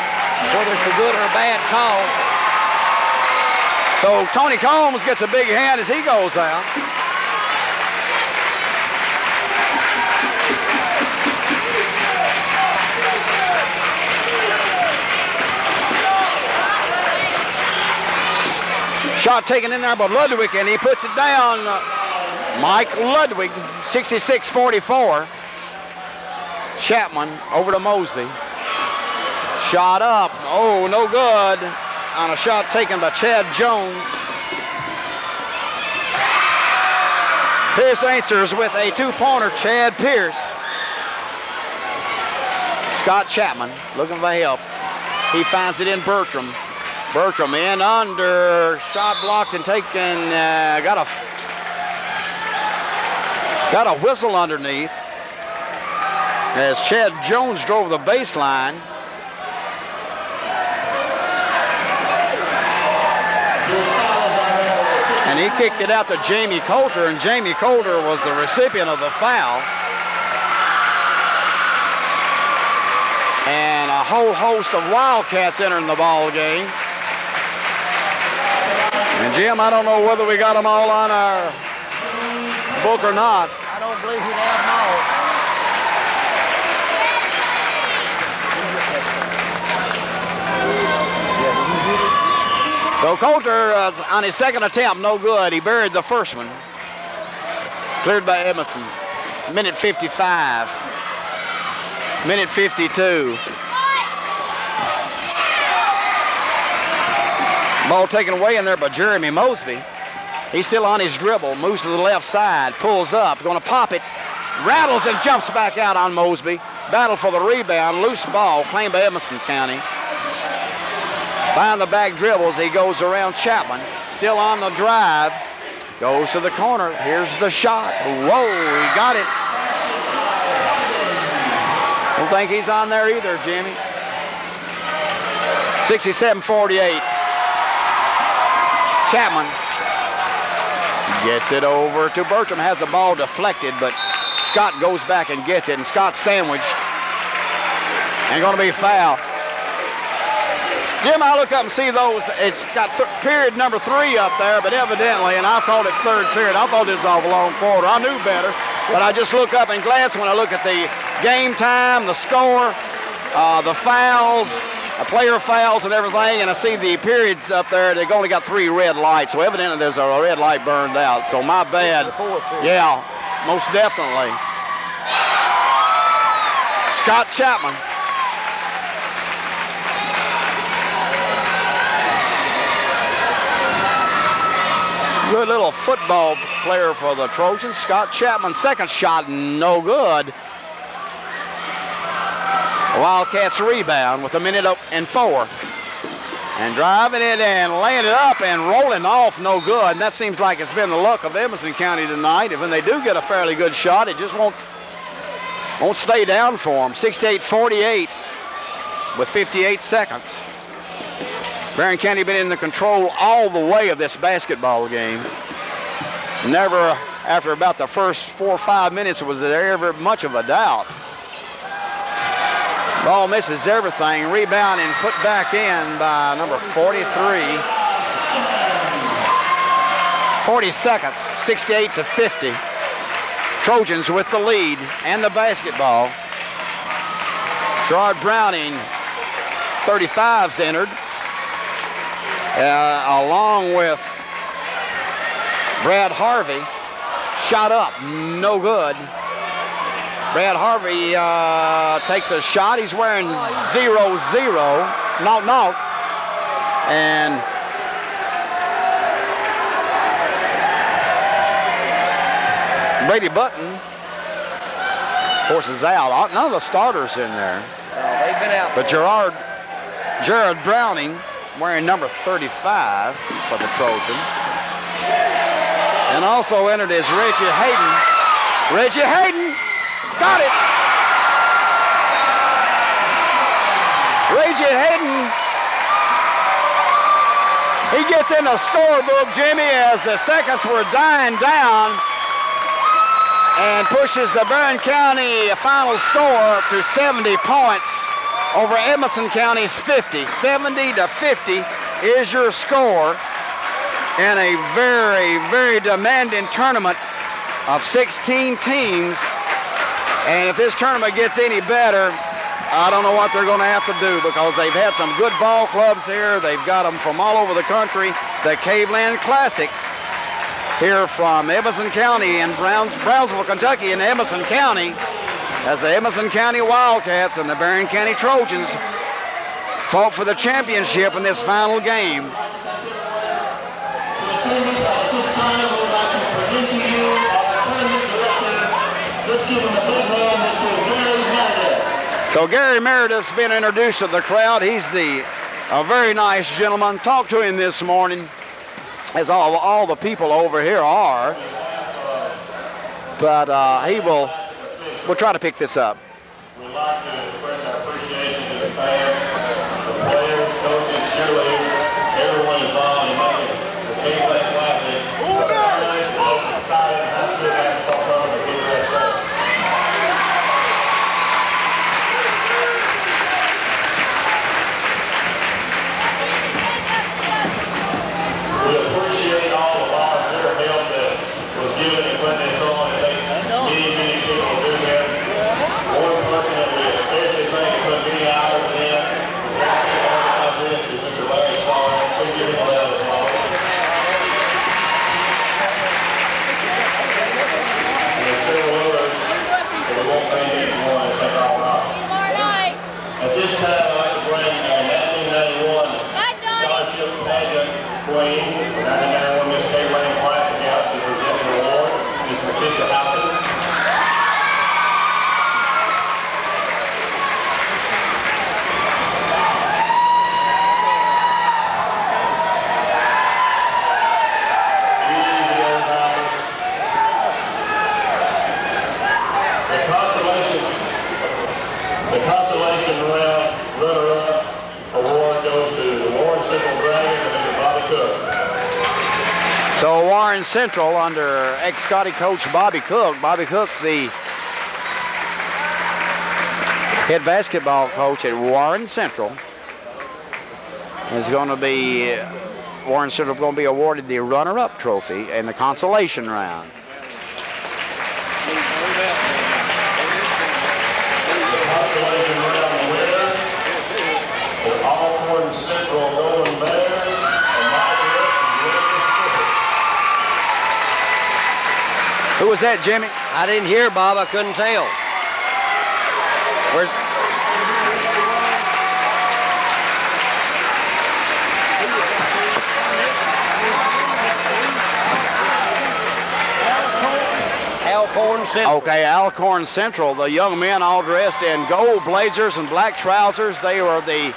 whether it's a good or a bad call. So Tony Combs gets a big hand as he goes out. Shot taken in there by Ludwig, and he puts it down. Mike Ludwig, 66-44. Chapman over to Mosby. Shot up. Oh, no good. On a shot taken by Chad Jones. Pierce answers with a 2-pointer, Chad Pierce. Scott Chapman looking for help. He finds it in Bertram. Bertram in under. Shot blocked and taken. Got a whistle underneath as Chad Jones drove the baseline. And he kicked it out to Jamie Coulter, and Jamie Coulter was the recipient of the foul. And a whole host of Wildcats entering the ball game. And Jim, I don't know whether we got them all on our book or not. I don't believe we'd have them all. So Coulter, on his second attempt, no good. He buried the first one. Cleared by Edmonson. Minute 55. Minute 52. Ball taken away in there by Jeremy Mosby. He's still on his dribble, moves to the left side, pulls up, going to pop it, rattles and jumps back out on Mosby. Battle for the rebound, loose ball, claimed by Edmonson County. Behind the back dribbles, he goes around Chapman, still on the drive, goes to the corner. Here's the shot. Whoa, he got it. Don't think he's on there either, Jimmy. 67-48. Chapman gets it over to Bertram, has the ball deflected, but Scott goes back and gets it, and Scott's sandwiched. And going to be foul. Jim, I look up and see those. It's got period number 3 up there, but evidently, and I called it third period. I thought this was off a long quarter. I knew better, but I just look up and glance when I look at the game time, the score, the fouls, the player fouls and everything, and I see the periods up there. They've only got 3 red lights, so evidently there's a red light burned out. So my bad. Yeah, most definitely. Scott Chapman. Good little football player for the Trojans. Scott Chapman, second shot, no good. Wildcats rebound with 1:04. And driving it and laying it up and rolling off, no good. And that seems like it's been the luck of Edmonson County tonight. If when they do get a fairly good shot, it just won't stay down for them. 68-48 with 58 seconds. Barren County been in the control all the way of this basketball game. Never, after about the first 4 or 5 minutes, was there ever much of a doubt. Ball misses everything. Rebound and put back in by number 43. 40 seconds, 68-50. Trojans with the lead and the basketball. Gerard Browning, 35's entered, along with Brad Harvey. Shot up, no good. Brad Harvey takes a shot. He's wearing 0-0, knock. And Brady Button, of course, is out. None of the starters in there. They've been out. But Gerard Browning, wearing number 35 for the Trojans. And also entered is Reggie Hayden. Reggie Hayden! Got it! Reggie Hayden, he gets in the scorebook, Jimmy, as the seconds were dying down, and pushes the Barren County final score to 70 points over Edmonson County's 50. 70-50 is your score in a very, very demanding tournament of 16 teams. And if this tournament gets any better, I don't know what they're going to have to do, because they've had some good ball clubs here. They've got them from all over the country. The Caveland Classic here from Edmonson County and Brownsville, Kentucky, in Edmonson County, as the Edmonson County Wildcats and the Barren County Trojans fought for the championship in this final game. So Gary Meredith's been introduced to the crowd. He's a very nice gentleman. Talked to him this morning, as all the people over here are. But we'll try to pick this up. We'd like to express our appreciation to the fans, the players, coaches, cheerleaders, everyone involved in making the Caveland Classic the most exciting high school basketball tournament in the USA. We appreciate all the volunteer help that was given in putting this on. It takes many people to do this. One person that we especially thank and put many hours in to organize this is Mr. Larry Small. Please give him a round of applause. And there's several others that we won't thank each one and take all right. At this time, I'd like to bring our 1991 scholarship pageant queen, 1991 Miss Caveland Classic out to present the award, Ms. Patricia Houghton. The consolation round runner-up award goes to the Warren Central Dragons and Mr. Bobby Cook. So Warren Central, under ex-Scotty coach Bobby Cook, the head basketball coach at Warren Central, is going to be, Warren Central going to be awarded the runner-up trophy in the consolation round. Consolation round winner is Auburn Central Golden Bears and Mike Rick from Mississippi. Who was that, Jimmy? I didn't hear, Bob. I couldn't tell. Where's Alcorn Central. Okay, Alcorn Central. The young men all dressed in gold blazers and black trousers. They were the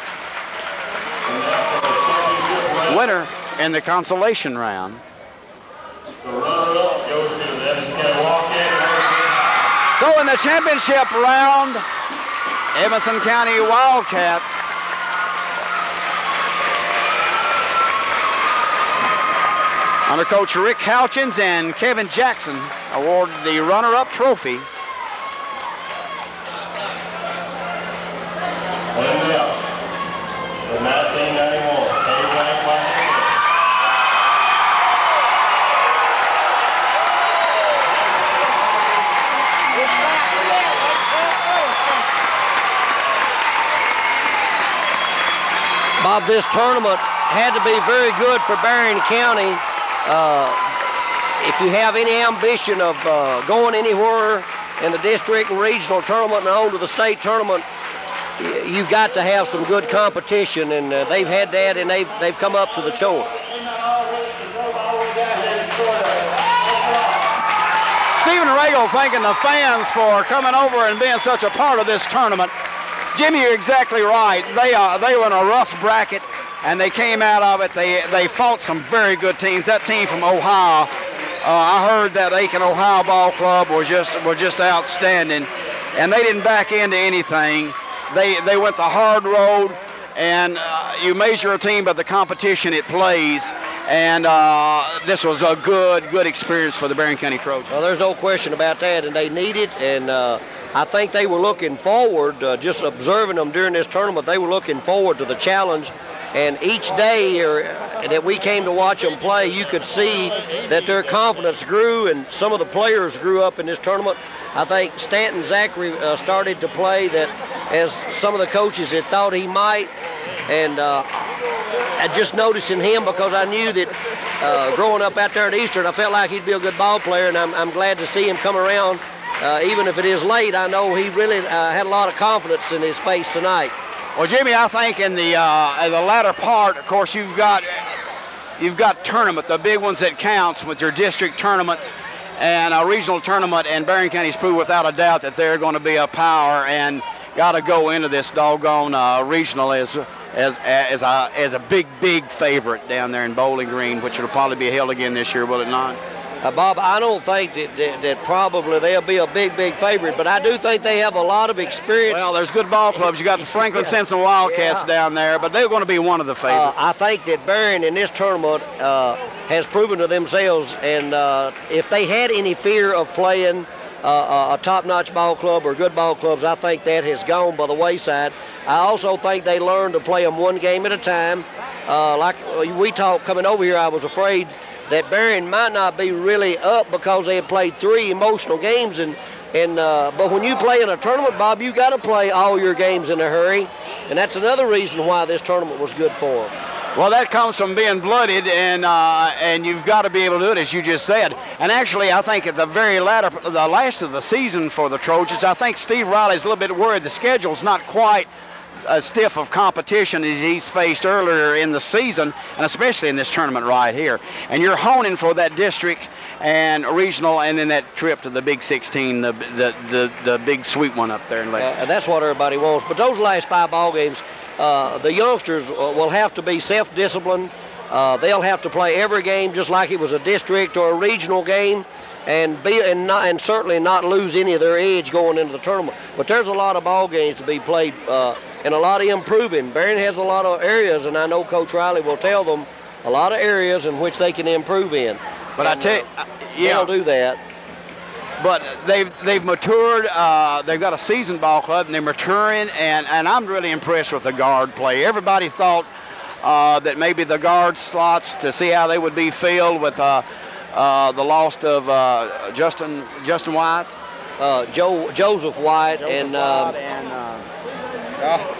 winner in the consolation round. The runner-up goes to the Edmonson County Wildcat. So in the championship round, Edmonson County Wildcats under Coach Rick Houchins and Kevin Jackson awarded the runner-up trophy. And now, the 1991 Caveland Classic. Bob, this tournament had to be very good for Barren County. If you have any ambition of going anywhere in the district and regional tournament and on to the state tournament, you've got to have some good competition, and they've had that, and they've come up to the chore. Stephen Rago thanking the fans for coming over and being such a part of this tournament. Jimmy, you're exactly right. They were in a rough bracket, and they came out of it. They fought some very good teams. That team from Ohio, I heard that Aiken Ohio Ball Club was just outstanding, and they didn't back into anything. They went the hard road, and you measure a team by the competition it plays. And this was a good experience for the Barren County Trojans. Well, there's no question about that, and they need it. And I think they were looking forward, just observing them during this tournament, they were looking forward to the challenge. And each day that we came to watch them play, you could see that their confidence grew, and some of the players grew up in this tournament. I think Stanton Zachary started to play that as some of the coaches had thought he might. And I just noticing him because I knew that growing up out there at Eastern, I felt like he'd be a good ball player, and I'm glad to see him come around. Even if it is late, I know he really had a lot of confidence in his face tonight. Well, Jimmy, I think in the latter part, of course, you've got tournament, the big ones that counts with your district tournaments and a regional tournament, and Barren County's proved without a doubt that they're going to be a power and got to go into this doggone regional as a big favorite down there in Bowling Green, which will probably be held again this year, will it not? Bob, I don't think that probably they'll be a big favorite, but I do think they have a lot of experience. Well, there's good ball clubs. You got the Franklin Simpson Wildcats down there, but they're going to be one of the favorites. I think that Barren in this tournament has proven to themselves, and if they had any fear of playing a top-notch ball club or good ball clubs, I think that has gone by the wayside. I also think they learned to play them one game at a time. Like we talked coming over here, I was afraid that Barren might not be really up because they had played 3 emotional games, but when you play in a tournament, Bob, you got to play all your games in a hurry, and that's another reason why this tournament was good for them. Well, that comes from being blooded, and you've got to be able to do it, as you just said. And actually, I think at the last of the season for the Trojans, I think Steve Riley's a little bit worried the schedule's not quite as stiff of competition as he's faced earlier in the season, and especially in this tournament right here. And you're honing for that district and regional, and then that trip to the Big 16, the big sweet one up there in Lexington. And that's what everybody wants. But those last 5 ball games, the youngsters will have to be self-disciplined. They'll have to play every game just like it was a district or a regional game, and certainly not lose any of their edge going into the tournament. But there's a lot of ball games to be played and a lot of improving. Barren has a lot of areas, and I know Coach Riley will tell them a lot of areas in which they can improve in. But I tell you, they'll do that. But they've matured. They've got a seasoned ball club, and they're maturing. And I'm really impressed with the guard play. Everybody thought that maybe the guard slots to see how they would be filled with the loss of Justin White, Joseph White,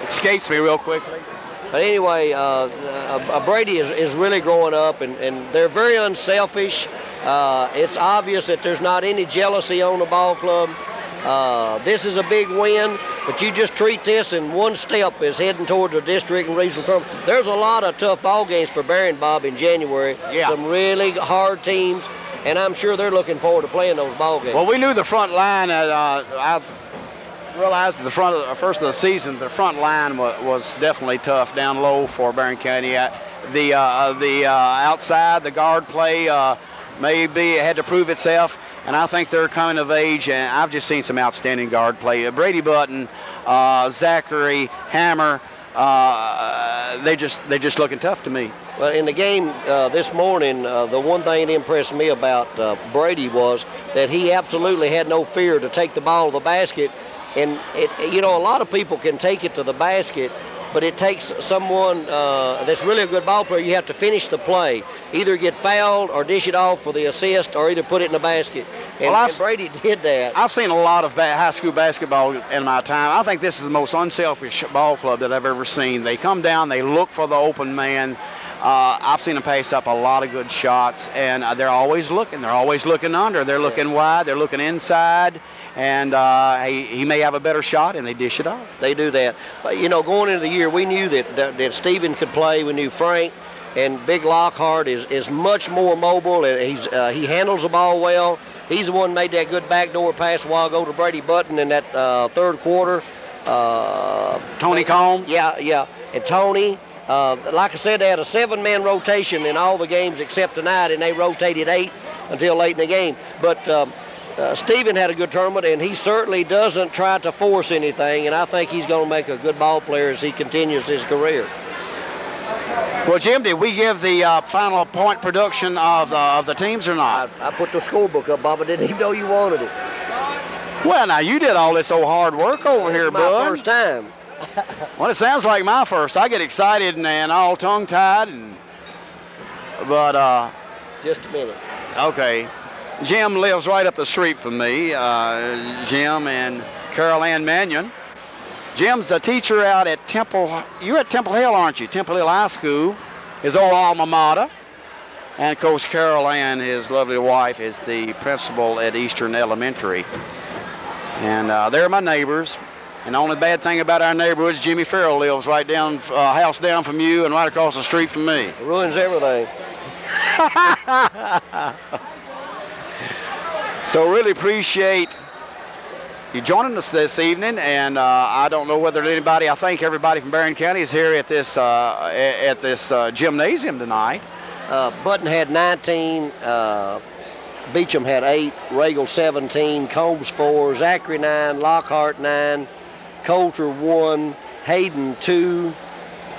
escapes me real quickly. But anyway, Brady is really growing up, and they're very unselfish. It's obvious that there's not any jealousy on the ball club. This is a big win. but you just treat this in one step as heading toward the district and regional tournament. There's a lot of tough ball games for Barren, Bob, in January. Yeah. Some really hard teams, and I'm sure they're looking forward to playing those ball games. Well, we knew the front line. I've realized at the first of the season, the front line was definitely tough down low for Barren County. The outside, the guard play maybe had to prove itself, and I think they're coming of age. And I've just seen some outstanding guard play. Brady Button, Zachary, Hammer. They're just looking tough to me. Well, in the game this morning, the one thing that impressed me about Brady was that he absolutely had no fear to take the ball to the basket. And, a lot of people can take it to the basket, but it takes someone that's really a good ball player. You have to finish the play, either get fouled or dish it off for the assist or either put it in the basket. And Brady did that. I've seen a lot of high school basketball in my time. I think this is the most unselfish ball club that I've ever seen. They come down, they look for the open man. I've seen them pass up a lot of good shots, and they're always looking. They're always looking under. They're looking wide. They're looking inside. And he may have a better shot, and they dish it off. They do that. But, going into the year, we knew that Stephen could play. We knew Frank and Big Lockhart is much more mobile. And he handles the ball well. He's the one who made that good backdoor pass a while ago to Brady Button in that third quarter. Tony Combs? Yeah. And Tony, like I said, they had a 7-man rotation in all the games except tonight, and they rotated 8 until late in the game. But Stephen had a good tournament, and he certainly doesn't try to force anything, and I think he's going to make a good ball player as he continues his career. Well, Jim, did we give the final point production of the teams or not? I put the scorebook up, Bob. I didn't even know you wanted it. Well, now, you did all this old hard work over here, my bud. First time. Well, it sounds like my first. I get excited and all tongue-tied, but just a minute. Okay. Jim lives right up the street from me, Jim and Carol Ann Mannion. Jim's a teacher out at Temple. You're at Temple Hill, aren't you? Temple Hill High School, his old alma mater. And, of course, Carol Ann, his lovely wife, is the principal at Eastern Elementary. And they're my neighbors. And the only bad thing about our neighborhood is Jimmy Farrell lives right down, house down from you and right across the street from me. It ruins everything. So really appreciate you joining us this evening, and I don't know whether anybody, I think everybody from Barren County is here at this gymnasium tonight. Button had 19, Beecham had 8, Regal 17, Combs 4, Zachary 9, Lockhart 9, Coulter 1, Hayden 2,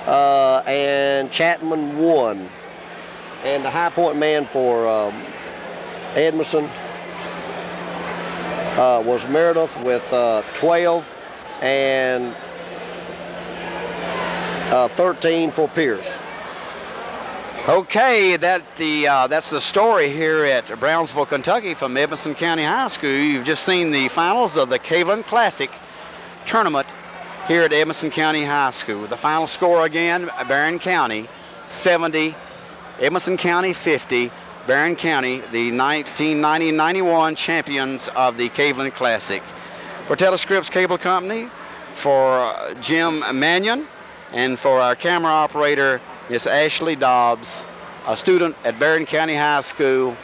and Chapman 1. And the high point man for Edmonson was Meredith with 12 and 13 for Pierce. Okay, that's the story here at Brownsville, Kentucky from Edmonson County High School. You've just seen the finals of the Caveland Classic tournament here at Edmonson County High School. The final score again, Barren County 70, Edmonson County 50. Barren County, the 1990-91 champions of the Caveland Classic. For Telescripts Cable Company, for Jim Mannion, and for our camera operator, Miss Ashley Dobbs, a student at Barren County High School.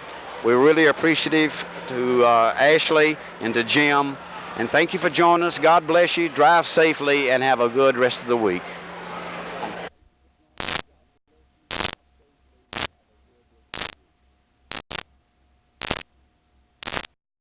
We're really appreciative to Ashley and to Jim, and thank you for joining us. God bless you, drive safely, and have a good rest of the week.